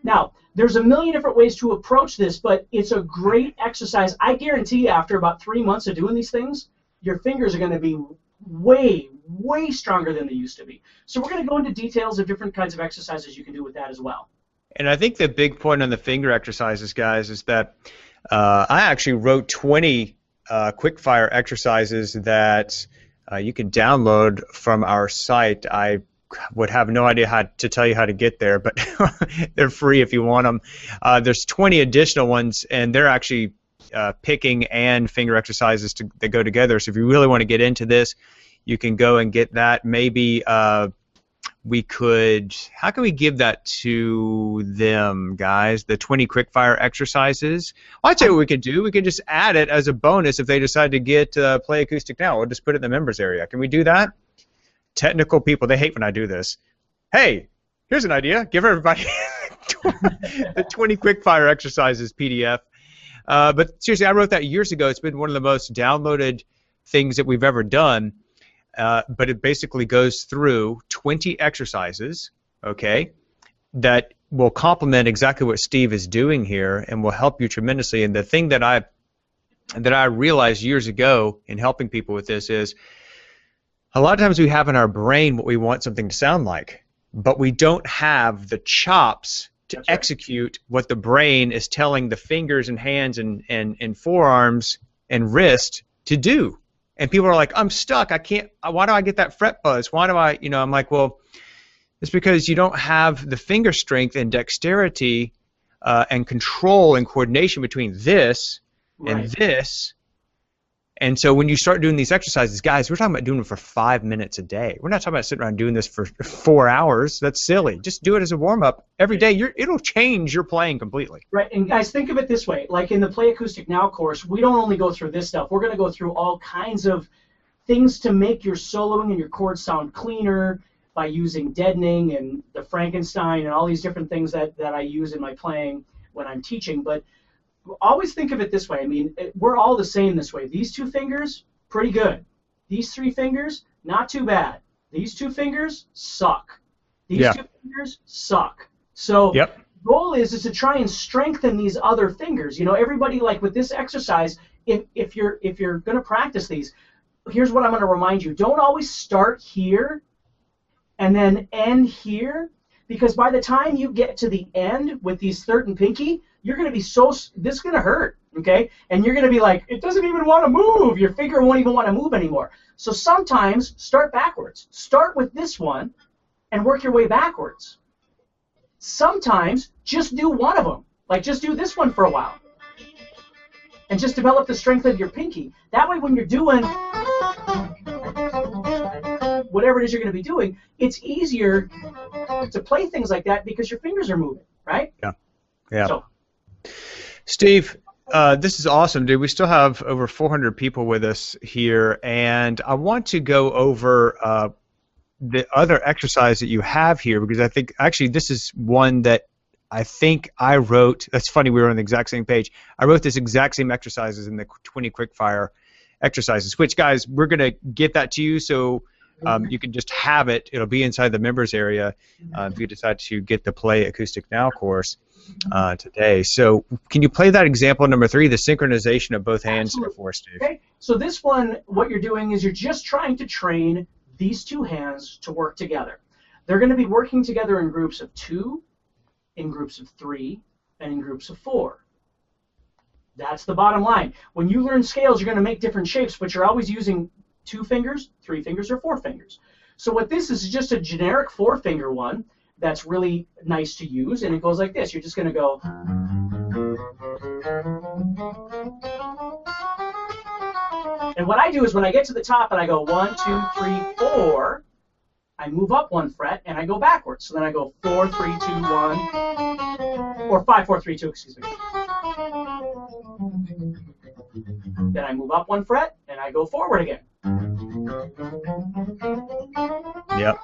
Now, there's a million different ways to approach this, but it's a great exercise. I guarantee you after about 3 months of doing these things, your fingers are going to be way, way stronger than they used to be. So we're going to go into details of different kinds of exercises you can do with that as well. And I think the big point on the finger exercises, guys, is that I actually wrote 20 quick-fire exercises that you can download from our site. I would have no idea how to tell you how to get there, but they're free if you want them. There's 20 additional ones, and they're actually picking and finger exercises that go together. So if you really want to get into this, you can go and get that. Maybe we could, how can we give that to them, guys? The 20 quickfire exercises? Well, I'd say what we could do, we could just add it as a bonus if they decide to get Play Acoustic Now. We'll just put it in the members area. Can we do that? Technical people, they hate when I do this. Hey, here's an idea. Give everybody the 20 quickfire exercises PDF. But seriously, I wrote that years ago. It's been one of the most downloaded things that we've ever done. But it basically goes through 20 exercises, okay, that will complement exactly what Steve is doing here and will help you tremendously. And the thing that I realized years ago in helping people with this is a lot of times we have in our brain what we want something to sound like, but we don't have the chops to execute what the brain is telling the fingers and hands and forearms and wrist to do. And people are like, I'm stuck. I can't. Why do I get that fret buzz? Why do I, I'm like, well, it's because you don't have the finger strength and dexterity and control and coordination between this and this. And so when you start doing these exercises, guys, we're talking about doing them for 5 minutes a day. We're not talking about sitting around doing this for 4 hours. That's silly. Just do it as a warm-up every day. It'll change your playing completely. Right, and guys, think of it this way. Like in the Play Acoustic Now course, we don't only go through this stuff. We're going to go through all kinds of things to make your soloing and your chords sound cleaner by using deadening and the Frankenstein and all these different things that I use in my playing when I'm teaching. But always think of it this way. I mean, we're all the same this way. These 2 fingers, pretty good. These 3 fingers, not too bad. These 2 fingers suck. These 2 fingers suck. So the goal is to try and strengthen these other fingers. Everybody, like with this exercise, if you're going to practice these, here's what I'm going to remind you. Don't always start here and then end here, because by the time you get to the end with these third and pinky, you're going to be this is going to hurt, okay? And you're going to be like, it doesn't even want to move. Your finger won't even want to move anymore. So sometimes start backwards. Start with this one and work your way backwards. Sometimes just do one of them. Like just do this one for a while. And just develop the strength of your pinky. That way when you're doing whatever it is you're going to be doing, it's easier to play things like that because your fingers are moving, right? Yeah. Yeah. So, Steve, this is awesome, dude. We still have over 400 people with us here, and I want to go over the other exercise that you have here, because I think actually this is one that I think I wrote. That's funny, we were on the exact same page. I wrote this exact same exercises in the 20 quickfire exercises, which, guys, we're going to get that to you so you can just have it. It'll be inside the members area if you decide to get the Play Acoustic Now course today. So can you play that example number 3, the synchronization of both hands for Steve? Okay. So this one, what you're doing is you're just trying to train these 2 hands to work together. They're going to be working together in groups of 2, in groups of 3, and in groups of 4. That's the bottom line. When you learn scales, you're going to make different shapes, but you're always using 2 fingers, 3 fingers, or 4 fingers. So what this is just a generic 4-finger one that's really nice to use, and it goes like this. You're just going to go. And what I do is when I get to the top and I go 1, 2, 3, 4, I move up 1 fret and I go backwards. So then I go 4, 3, 2, 1, or 5, 4, 3, 2, excuse me. Then I move up 1 fret and I go forward again. Yep.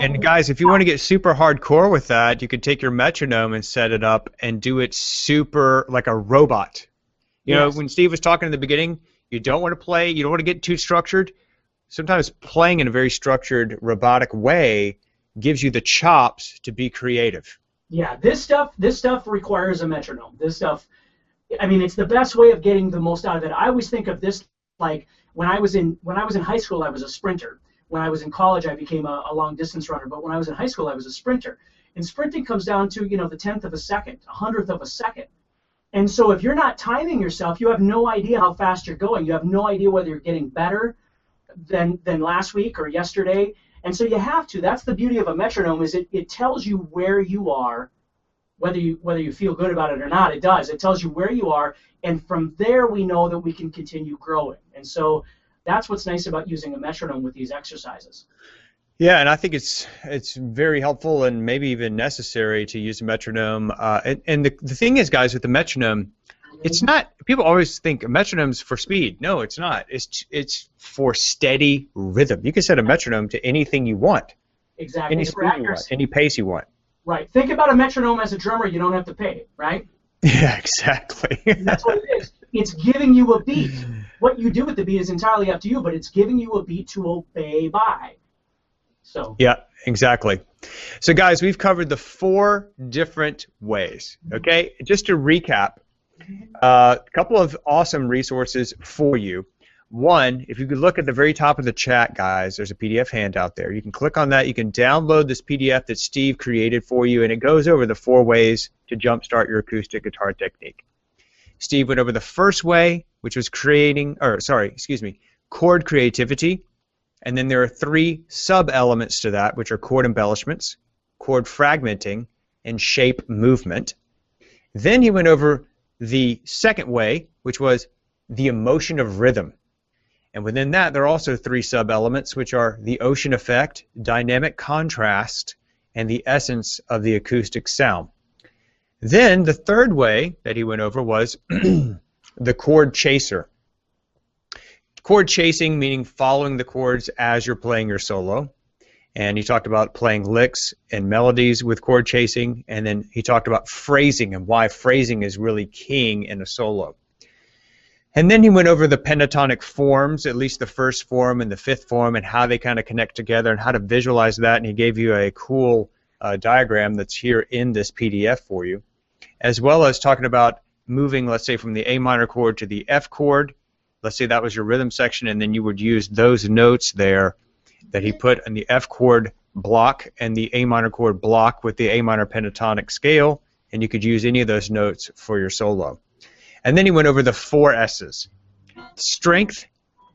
And guys, if you want to get super hardcore with that, you could take your metronome and set it up and do it super like a robot. You know, when Steve was talking in the beginning, you don't want to play, you don't want to get too structured. Sometimes playing in a very structured, robotic way gives you the chops to be creative. Yeah, this stuff requires a metronome. This stuff, I mean, it's the best way of getting the most out of it. I always think of this like when I was in high school, I was a sprinter. When I was in college, I became a long distance runner. But when I was in high school, I was a sprinter. And sprinting comes down to, you know, the 10th of a second, 100th of a second. And so if you're not timing yourself, you have no idea how fast you're going. You have no idea whether you're getting better than last week or yesterday. And so you have to. That's the beauty of a metronome, is it tells you where you are, whether you feel good about it or not. It does. It tells you where you are, and from there we know that we can continue growing. And so that's what's nice about using a metronome with these exercises. Yeah, and I think it's very helpful and maybe even necessary to use a metronome. And the thing is, guys, with the metronome, it's not. People always think a metronome's for speed. No, it's not. It's for steady rhythm. You can set a metronome to anything you want. Exactly. Any speed you want, any pace you want. Right. Think about a metronome as a drummer. You don't have to pay, right? Yeah, exactly. That's what it is. It's giving you a beat. What you do with the beat is entirely up to you, but it's giving you a beat to obey by. So. Yeah, exactly. So, guys, we've covered the 4 different ways. Okay, just to recap, a couple of awesome resources for you. One, if you could look at the very top of the chat, guys, there's a PDF handout there. You can click on that. You can download this PDF that Steve created for you, and it goes over the 4 ways to jumpstart your acoustic guitar technique. Steve went over the first way, which was chord creativity. And then there are 3 sub-elements to that, which are chord embellishments, chord fragmenting, and shape movement. Then he went over the second way, which was the emotion of rhythm. And within that, there are also 3 sub-elements, which are the ocean effect, dynamic contrast, and the essence of the acoustic sound. Then the third way that he went over was the chord chaser. Chord chasing, meaning following the chords as you're playing your solo. And he talked about playing licks and melodies with chord chasing. And then he talked about phrasing and why phrasing is really king in a solo. And then he went over the pentatonic forms, at least the first form and the 5th form, and how they kind of connect together and how to visualize that. And he gave you a cool diagram that's here in this PDF for you, as well as talking about moving, let's say, from the A minor chord to the F chord. Let's say that was your rhythm section, and then you would use those notes there that he put in the F chord block and the A minor chord block with the A minor pentatonic scale, and you could use any of those notes for your solo. And then he went over the 4 S's: strength,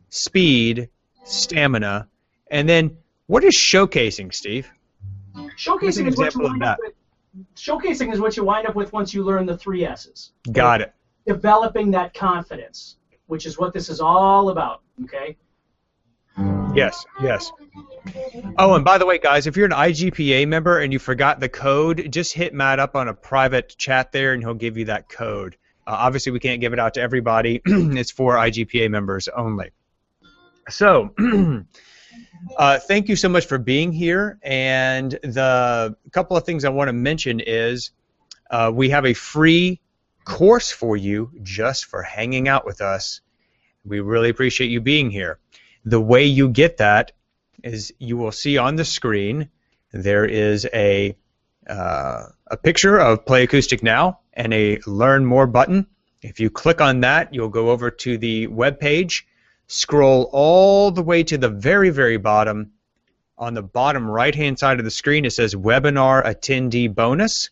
speed, stamina, and then what is showcasing, Steve? Showcasing is what you wind up with. Showcasing is what you wind up with once you learn the 3 S's. Got it. Developing that confidence, which is what this is all about, okay? Yes, yes. Oh, and by the way, guys, if you're an IGPA member and you forgot the code, just hit Matt up on a private chat there, and he'll give you that code. Obviously, we can't give it out to everybody. It's for IGPA members only. So, thank you so much for being here. And the couple of things I want to mention is we have a free course for you just for hanging out with us. We really appreciate you being here. The way you get that is you will see on the screen there is a picture of Play Acoustic Now and a Learn More button. If you click on that, you'll go over to the web page, scroll all the way to the very, very bottom. On the bottom right-hand side of the screen, it says Webinar Attendee Bonus.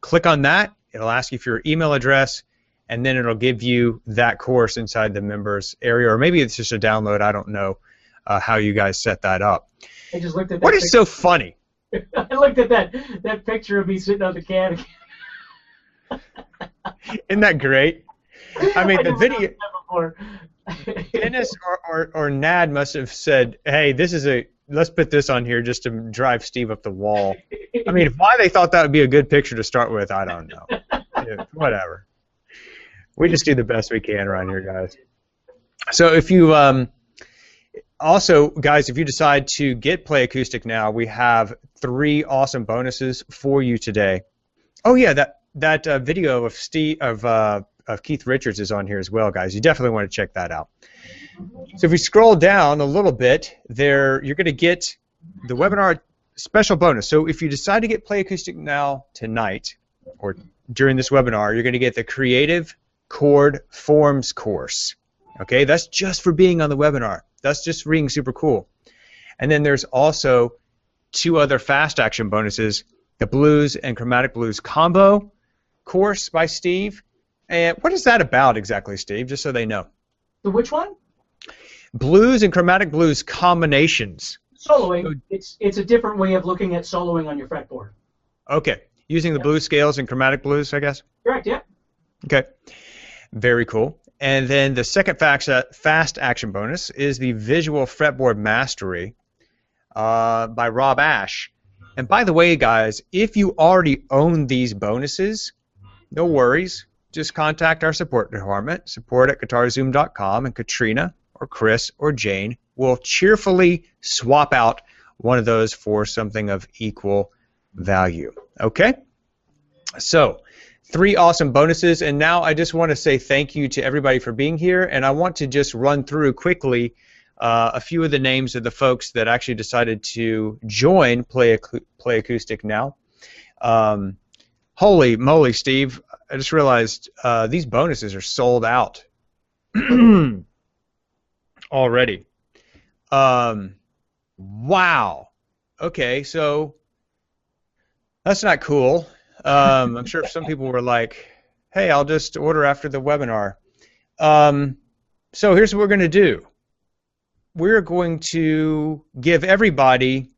Click on that. It'll ask you for your email address, and then it'll give you that course inside the members area, or maybe it's just a download. I don't know how you guys set that up. I just looked at that. What is so funny? I looked at that picture of me sitting on the can. Isn't that great? I mean, the video. Before. Dennis or Nad must have said, "Hey, let's put this on here just to drive Steve up the wall." I mean, why they thought that would be a good picture to start with, I don't know. Yeah, whatever. We just do the best we can around here, guys. So if you also, guys, if you decide to get Play Acoustic now, we have 3 awesome bonuses for you today. Oh yeah, that video of Keith Richards is on here as well, guys. You definitely want to check that out. So if we scroll down a little bit, you're going to get the webinar special bonus. So if you decide to get Play Acoustic now tonight or during this webinar, you're going to get the Creative Chord Forms course. Okay, that's just for being on the webinar. That's just for being super cool. And then there's also 2 other fast action bonuses, the Blues and Chromatic Blues combo course by Steve. And what is that about exactly, Steve, just so they know? The which one? Blues and Chromatic Blues combinations. Soloing. It's a different way of looking at soloing on your fretboard. Okay. Using the blues scales and chromatic blues, I guess? Correct, yeah. Okay. Very cool. And then the second fast action bonus is the Visual Fretboard Mastery by Rob Ash. And by the way, guys, if you already own these bonuses, no worries. Just contact our support department, support@guitarzoom.com, and Katrina or Chris or Jane will cheerfully swap out one of those for something of equal value. Okay? So, 3 awesome bonuses, and now I just want to say thank you to everybody for being here, and I want to just run through quickly a few of the names of the folks that actually decided to join Play Acoustic now. Holy moly, Steve. I just realized these bonuses are sold out already. Wow. Okay, so that's not cool. I'm sure some people were like, hey, I'll just order after the webinar. So here's what we're going to do. We're going to give everybody,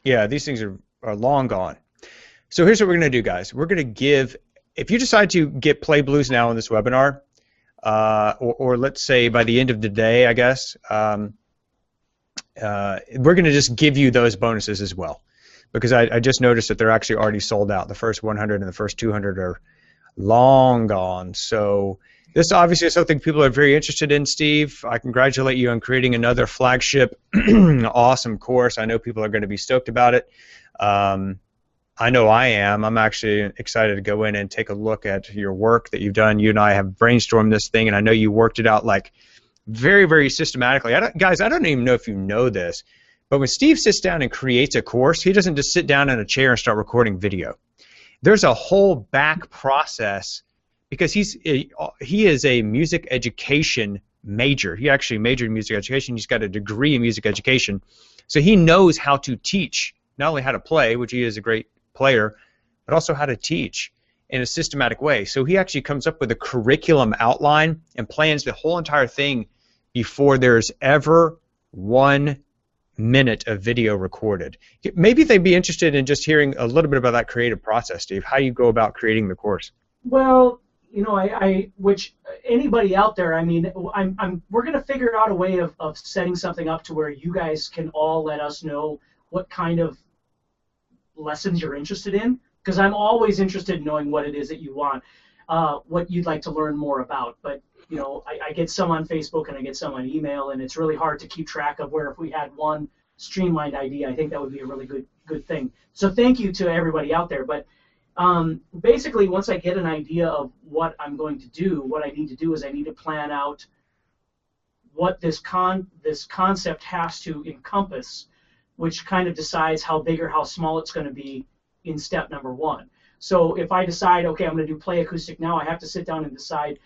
yeah, these things are long gone. So here's what we're going to do, guys. We're going to give, if you decide to get Play Blues now in this webinar, or let's say by the end of the day, I guess, we're going to just give you those bonuses as well. Because I just noticed that they're actually already sold out. The first 100 and the first 200 are long gone. So this obviously is something people are very interested in, Steve. I congratulate you on creating another flagship awesome course. I know people are going to be stoked about it. I know I am. I'm actually excited to go in and take a look at your work that you've done. You and I have brainstormed this thing, and I know you worked it out like very, very systematically. Guys, I don't even know if you know this, but when Steve sits down and creates a course, he doesn't just sit down in a chair and start recording video. There's a whole back process because he is a music education major. He actually majored in music education. He's got a degree in music education. So he knows how to teach, not only how to play, which he is a great player, but also how to teach in a systematic way. So he actually comes up with a curriculum outline and plans the whole entire thing before there's ever 1 minute of video recorded. Maybe they'd be interested in just hearing a little bit about that creative process, Steve, how you go about creating the course. Well, you know, which anybody out there, I mean, we're going to figure out a way of setting something up to where you guys can all let us know what kind of lessons you're interested in, because I'm always interested in knowing what it is that you want, what you'd like to learn more about. But you know, I get some on Facebook and I get some on email, and it's really hard to keep track of where if we had one streamlined idea, I think that would be a really good thing. So thank you to everybody out there. But basically, once I get an idea of what I'm going to do, what I need to do is I need to plan out what this concept has to encompass, which kind of decides how big or how small it's going to be in step number 1. So if I decide, okay, I'm going to do Play Acoustic now, I have to sit down and decide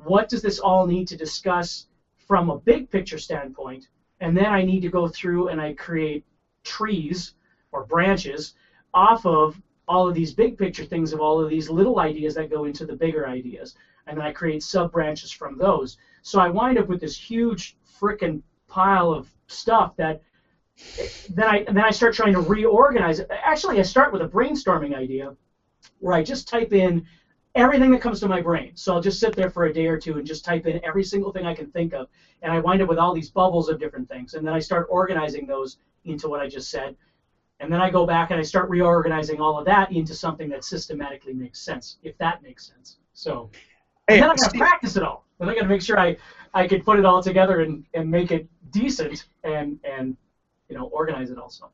what does this all need to discuss from a big picture standpoint, and then I need to go through and I create trees or branches off of all of these big picture things of all of these little ideas that go into the bigger ideas. And then I create sub-branches from those. So I wind up with this huge frickin' pile of stuff that then I start trying to reorganize it. Actually, I start with a brainstorming idea where I just type in everything that comes to my brain. So I'll just sit there for a day or two and just type in every single thing I can think of. And I wind up with all these bubbles of different things. And then I start organizing those into what I just said. And then I go back and I start reorganizing all of that into something that systematically makes sense, if that makes sense. So and then I got to practice it all. Then I got to make sure I can put it all together and make it decent and organize it also.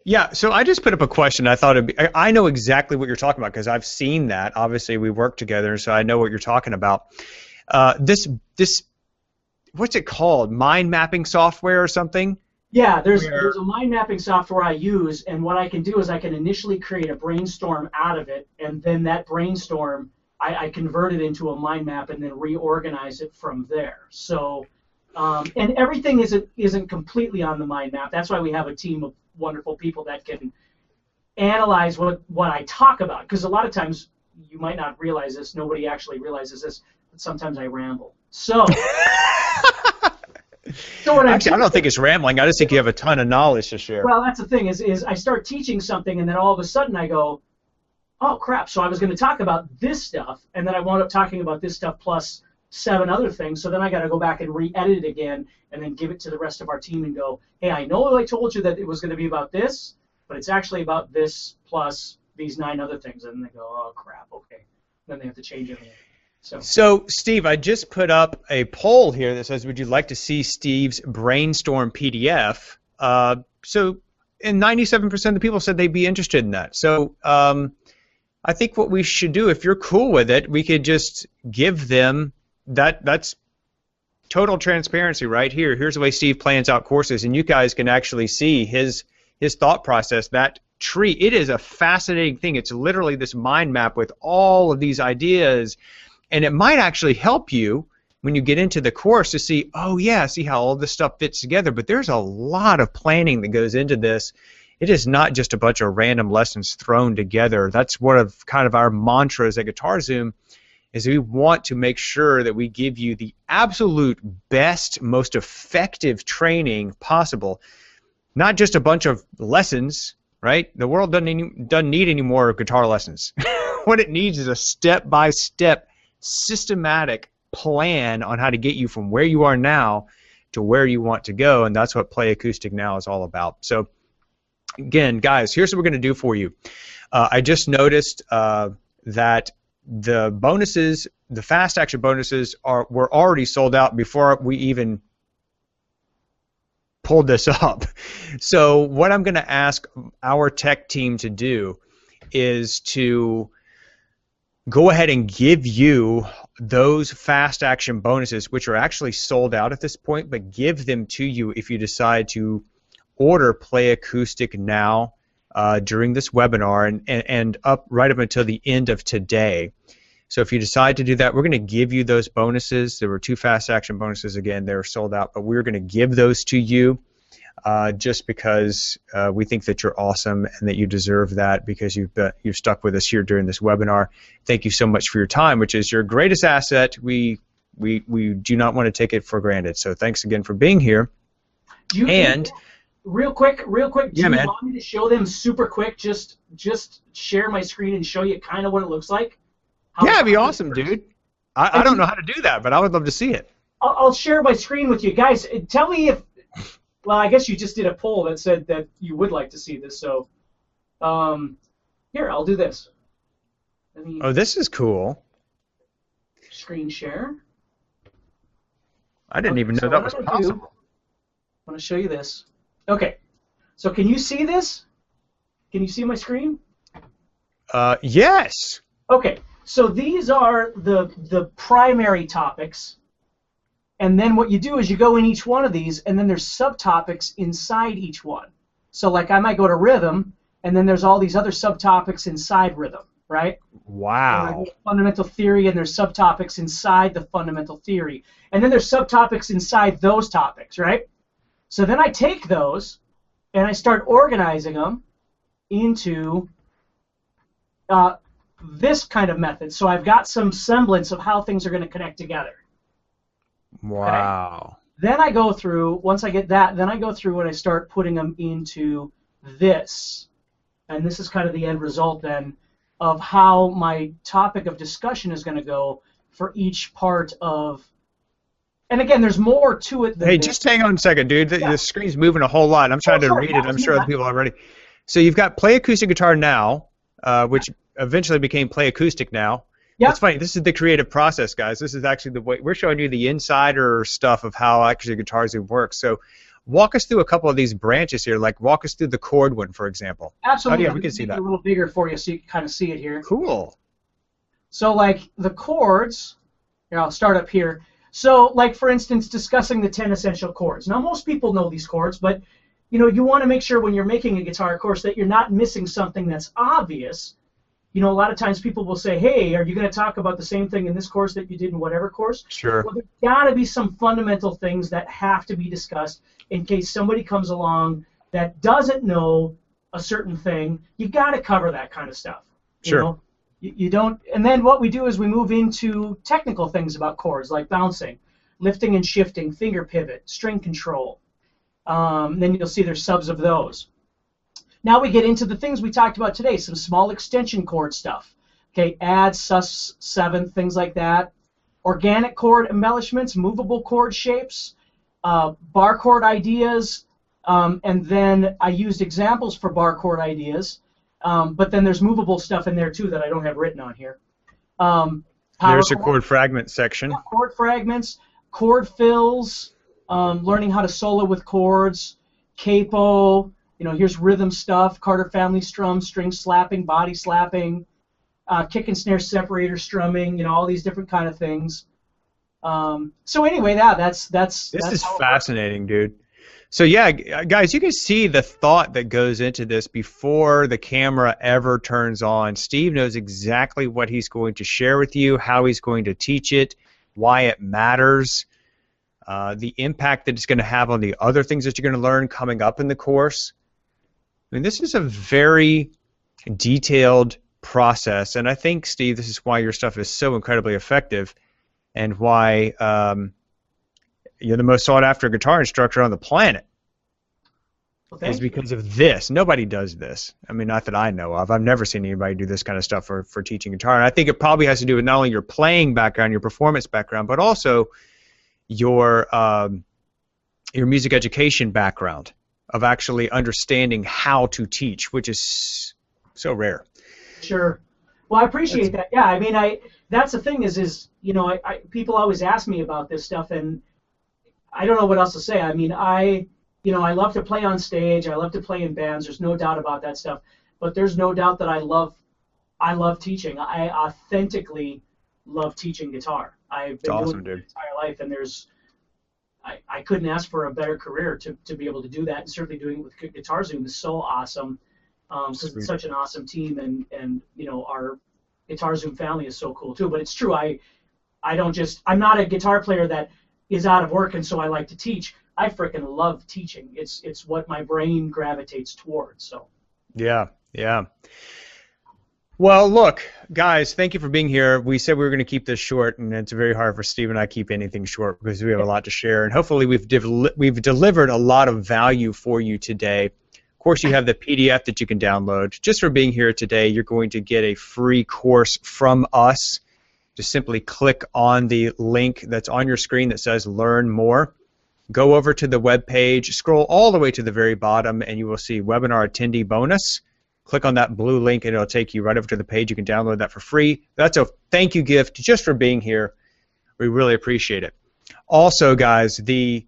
Yeah, so I just put up a question. I know exactly what you're talking about because I've seen that. Obviously, we work together, so I know what you're talking about. This what's it called? Mind mapping software or something? Yeah, there's a mind mapping software I use, and what I can do is I can initially create a brainstorm out of it, and then that brainstorm I convert it into a mind map and then reorganize it from there. So, and everything isn't completely on the mind map. That's why we have a team of wonderful people that can analyze what I talk about. Because a lot of times you might not realize this. Nobody actually realizes this, but sometimes I ramble. So. Actually, I don't think it's rambling. I just think you have a ton of knowledge to share. Well, that's the thing is I start teaching something, and then all of a sudden I go, oh, crap, so I was going to talk about this stuff, and then I wound up talking about this stuff plus 7 other things, so then I got to go back and re-edit it again and then give it to the rest of our team and go, hey, I know I told you that it was going to be about this, but it's actually about this plus these 9 other things. And they go, oh, crap, okay. Then they have to change everything. So, Steve, I just put up a poll here that says, would you like to see Steve's brainstorm PDF? And 97% of the people said they'd be interested in that. So I think what we should do, if you're cool with it, we could just give them that's total transparency right here. Here's the way Steve plans out courses, and you guys can actually see his thought process. That tree, it is a fascinating thing. It's literally this mind map with all of these ideas. And it might actually help you when you get into the course to see, oh yeah, see how all this stuff fits together. But there's a lot of planning that goes into this. It is not just a bunch of random lessons thrown together. That's one of kind of our mantras at GuitarZoom, is we want to make sure that we give you the absolute best, most effective training possible. Not just a bunch of lessons, right? The world doesn't need any more guitar lessons. What it needs is a step-by-step systematic plan on how to get you from where you are now to where you want to go, and that's what Play Acoustic Now is all about. So again, guys, here's what we're going to do for you. I just noticed that the bonuses, the fast action bonuses, were already sold out before we even pulled this up. So what I'm going to ask our tech team to do is to go ahead and give you those fast action bonuses, which are actually sold out at this point, but give them to you if you decide to order Play Acoustic Now during this webinar and right up until the end of today. So if you decide to do that, we're going to give you those bonuses. There were 2 fast action bonuses. Again, they're sold out, but we're going to give those to you just because we think that you're awesome and that you deserve that because you've stuck with us here during this webinar. Thank you so much for your time, which is your greatest asset. We do not want to take it for granted. So thanks again for being here. Real quick, do you want me to show them super quick, just share my screen and show you kind of what it looks like? Yeah, it'd be awesome, dude. I don't know how to do that, but I would love to see it. I'll share my screen with you. Guys, tell me if, well, I guess you just did a poll that said that you would like to see this, so here, I'll do this. Oh, this is cool. Screen share. I didn't even know that was possible. I want to show you this. Okay, so can you see this? Can you see my screen? Yes. Okay, so these are the primary topics, and then what you do is you go in each one of these, and then there's subtopics inside each one. So like I might go to rhythm, and then there's all these other subtopics inside rhythm, right? Wow. Fundamental theory, and there's subtopics inside the fundamental theory, and then there's subtopics inside those topics, right? So then I take those, and I start organizing them into this kind of method. So I've got some semblance of how things are going to connect together. Wow. Okay? Then I go through, once I get that, then I go through and I start putting them into this. And this is kind of the end result then of how my topic of discussion is going to go for each part of. And again, there's more to it than Hey, this. just hang on a second, dude. The screen's moving a whole lot. I'm trying to read it. I'm sure other people are already. So you've got Play Acoustic Guitar Now, which eventually became Play Acoustic Now. Yep. It's funny. This is the creative process, guys. This is actually the way we're showing you the insider stuff of how actually GuitarZoom works. So walk us through a couple of these branches here. Like walk us through the chord one, for example. Absolutely. Oh, yeah, we can see that. A little bigger for you so you can kind of see it here. Cool. So like the chords, here, I'll start up here. So like for instance, discussing the 10 essential chords. Now most people know these chords, but you know, you want to make sure when you're making a guitar course that you're not missing something that's obvious. You know, a lot of times people will say, hey, are you going to talk about the same thing in this course that you did in whatever course? Sure. Well, there's got to be some fundamental things that have to be discussed in case somebody comes along that doesn't know a certain thing. You got to cover that kind of stuff. Sure. You know? You don't, and then what we do is we move into technical things about chords like bouncing, lifting and shifting, finger pivot, string control. Then you'll see there's subs of those. Now we get into the things we talked about today, some small extension chord stuff. Okay, add, sus, seventh, things like that. Organic chord embellishments, movable chord shapes, bar chord ideas, and then I used examples for bar chord ideas. But then there's movable stuff in there too that I don't have written on here. There's a chord fragment section. Chord fragments, chord fills, learning how to solo with chords, capo. You know, here's rhythm stuff, Carter family strum, string slapping, body slapping, kick and snare separator strumming. You know, all these different kind of things. So anyway, that's. This is fascinating, dude. So yeah, guys, you can see the thought that goes into this before the camera ever turns on. Steve knows exactly what he's going to share with you, how he's going to teach it, why it matters, the impact that it's going to have on the other things that you're going to learn coming up in the course. I mean, this is a very detailed process, and I think, Steve, this is why your stuff is so incredibly effective and why you're the most sought-after guitar instructor on the planet. Well, is because of this. Nobody does this. I mean, not that I know of. I've never seen anybody do this kind of stuff for teaching guitar. And I think it probably has to do with not only your playing background, your performance background, but also your music education background of actually understanding how to teach, which is so rare. Sure. Well, I appreciate that. Yeah, I mean, that's the thing is you know, people always ask me about this stuff, and I don't know what else to say. I mean, you know, I love to play on stage. I love to play in bands. There's no doubt about that stuff. But there's no doubt that I love teaching. I authentically love teaching guitar. I've been doing it my entire life, and I couldn't ask for a better career to be able to do that. And certainly doing it with GuitarZoom is so awesome. Such an awesome team, and you know, our GuitarZoom family is so cool too. But it's true. I'm not a guitar player that is out of work and so I like to teach. I freaking love teaching. It's what my brain gravitates towards. So. Yeah. Well, look, guys, thank you for being here. We said we were going to keep this short, and it's very hard for Steve and I to keep anything short because we have a lot to share, and hopefully we've delivered a lot of value for you today. Of course, you have the PDF that you can download. Just for being here today, you're going to get a free course from us. Just simply click on the link that's on your screen that says Learn More. Go over to the web page, scroll all the way to the very bottom, and you will see Webinar Attendee Bonus. Click on that blue link, and it'll take you right over to the page. You can download that for free. That's a thank you gift just for being here. We really appreciate it. Also, guys, the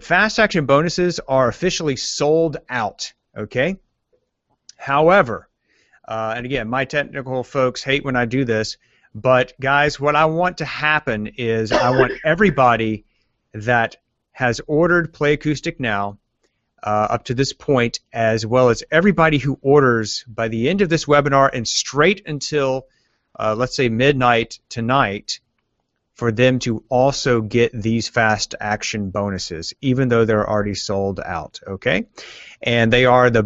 fast action bonuses are officially sold out, okay? However, and again, my technical folks hate when I do this, but guys, what I want to happen is I want everybody that has ordered Play Acoustic Now up to this point, as well as everybody who orders by the end of this webinar and straight until, let's say, midnight tonight, for them to also get these fast action bonuses, even though they're already sold out, okay? And they are the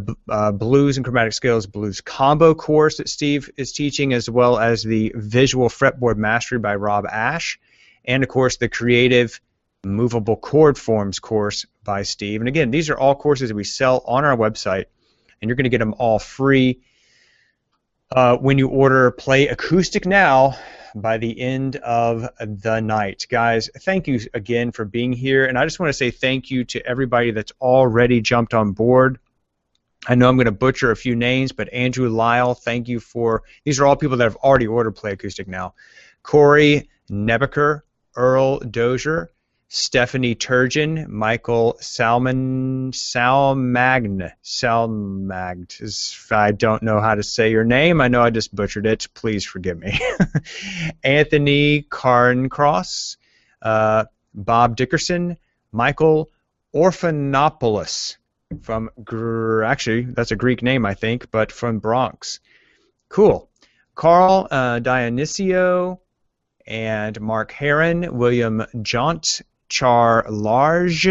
Blues and Chromatic Scales Blues Combo course that Steve is teaching, as well as the Visual Fretboard Mastery by Rob Ash, and of course the Creative Movable Chord Forms course by Steve. And again, these are all courses that we sell on our website, and you're going to get them all free when you order Play Acoustic Now by the end of the night. Guys, thank you again for being here, and I just want to say thank you to everybody that's already jumped on board. I know I'm going to butcher a few names, but Andrew Lyle, thank you for, these are all people that have already ordered Play Acoustic Now. Corey Nebeker, Earl Dozier, Stephanie Turgeon, Michael Salmagd. I don't know how to say your name. I know I just butchered it. Please forgive me. Anthony Carncross, Bob Dickerson, Michael Orphanopoulos from, actually, that's a Greek name, I think, but from Bronx. Cool. Carl Dionisio and Mark Heron, William Jaunt, Char Large.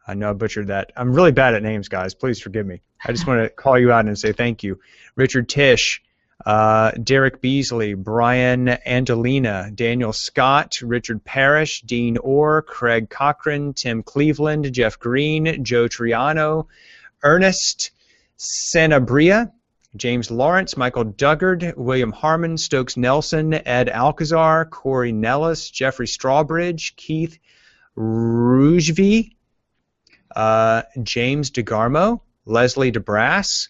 I know I butchered that. I'm really bad at names, guys. Please forgive me. I just want to call you out and say thank you. Richard Tish, Derek Beasley, Brian Angelina, Daniel Scott, Richard Parrish, Dean Orr, Craig Cochran, Tim Cleveland, Jeff Green, Joe Triano, Ernest Sanabria, James Lawrence, Michael Duggard, William Harmon, Stokes Nelson, Ed Alcazar, Corey Nellis, Jeffrey Strawbridge, Keith Rougevy, James DeGarmo, Leslie DeBrass,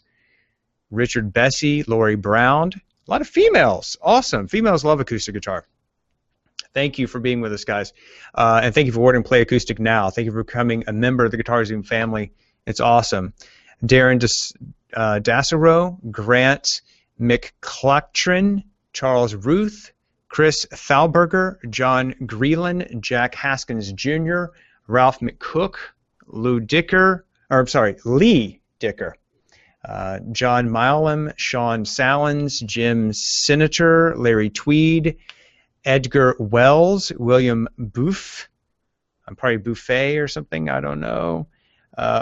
Richard Bessie, Lori Brown. A lot of females. Awesome. Females love acoustic guitar. Thank you for being with us, guys. And thank you for ordering Play Acoustic Now. Thank you for becoming a member of the Guitar Zoom family. It's awesome. Darren Dassero, Grant McClutrin, Charles Ruth, Chris Thalberger, John Greeland, Jack Haskins Jr., Ralph McCook, Lee Dicker, John Milam, Sean Salins, Jim Senator, Larry Tweed, Edgar Wells, William Booth, I'm probably Buffet or something, I don't know,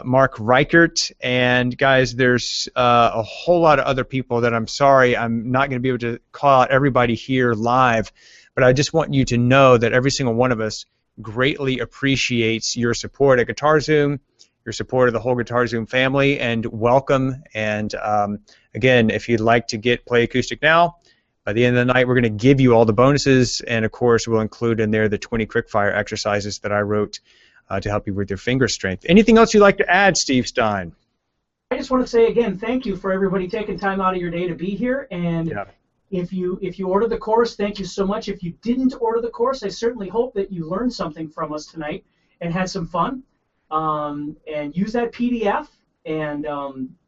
Mark Reichert, and guys, there's a whole lot of other people that I'm sorry I'm not going to be able to call out everybody here live, but I just want you to know that every single one of us greatly appreciates your support at GuitarZoom, your support of the whole GuitarZoom family, and welcome. And again, if you'd like to get Play Acoustic Now, by the end of the night, we're going to give you all the bonuses, and of course, we'll include in there the 20 quickfire exercises that I wrote to help you with your finger strength. Anything else you'd like to add, Steve Stine? I just want to say again, thank you for everybody taking time out of your day to be here. And if you ordered the course, thank you so much. If you didn't order the course, I certainly hope that you learned something from us tonight and had some fun. And use that PDF. And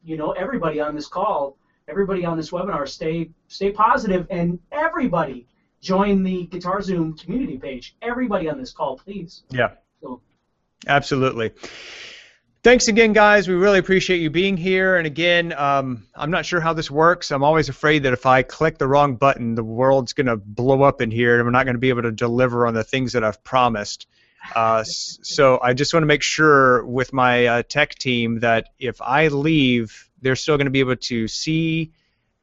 you know, everybody on this call, everybody on this webinar, stay positive, and everybody join the GuitarZoom community page. Everybody on this call, please. Yeah. Absolutely. Thanks again, guys. We really appreciate you being here. And again, I'm not sure how this works. I'm always afraid that if I click the wrong button, the world's going to blow up in here, and we're not going to be able to deliver on the things that I've promised. So I just want to make sure with my tech team that if I leave, they're still going to be able to see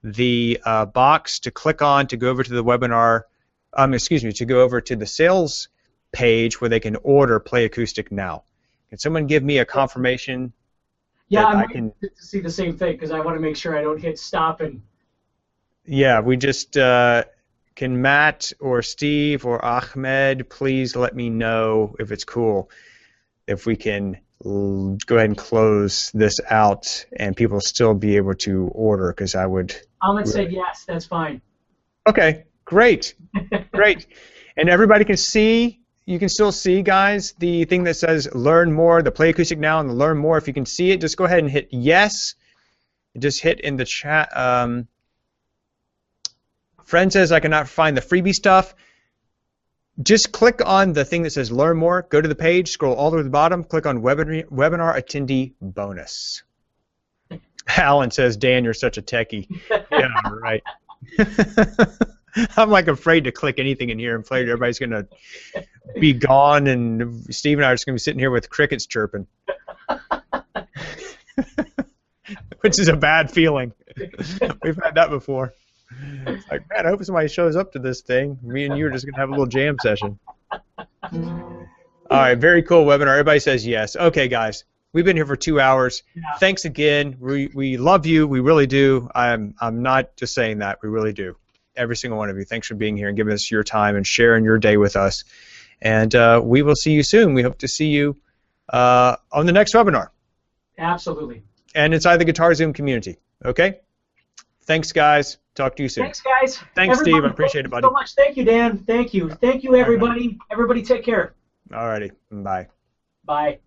the box to click on to go over to the webinar, to go over to the sales page where they can order Play Acoustic Now. Can someone give me a confirmation? Yeah, I can see the same thing because I want to make sure I don't hit stop and. Yeah, we just can Matt or Steve or Ahmed please let me know if it's cool if we can go ahead and close this out and people still be able to order, because I would. Ahmed said yes, that's fine. Okay, great, great, and everybody can see. You can still see, guys, the thing that says Learn More, the Play Acoustic Now, and the Learn More. If you can see it, just go ahead and hit yes. Just hit in the chat. Friend says I cannot find the freebie stuff. Just click on the thing that says Learn More. Go to the page, scroll all the way to the bottom, click on Webinar Attendee Bonus. Alan says, Dan, you're such a techie. Yeah, right. I'm like afraid to click anything in here and play. Everybody's going to be gone, and Steve and I are just going to be sitting here with crickets chirping. Which is a bad feeling. We've had that before. It's like, man, I hope somebody shows up to this thing. Me and you are just going to have a little jam session. All right, very cool webinar. Everybody says yes. Okay, guys, we've been here for 2 hours. Yeah. Thanks again. We love you. We really do. I'm not just saying that. We really do. Every single one of you. Thanks for being here and giving us your time and sharing your day with us. And we will see you soon. We hope to see you on the next webinar. Absolutely. And inside the GuitarZoom community. Okay? Thanks, guys. Talk to you soon. Thanks, guys. Thanks, Steve. I appreciate it, buddy. Thank you so much. Thank you, Dan. Thank you. Thank you, everybody. Everybody take care. All righty. Bye. Bye.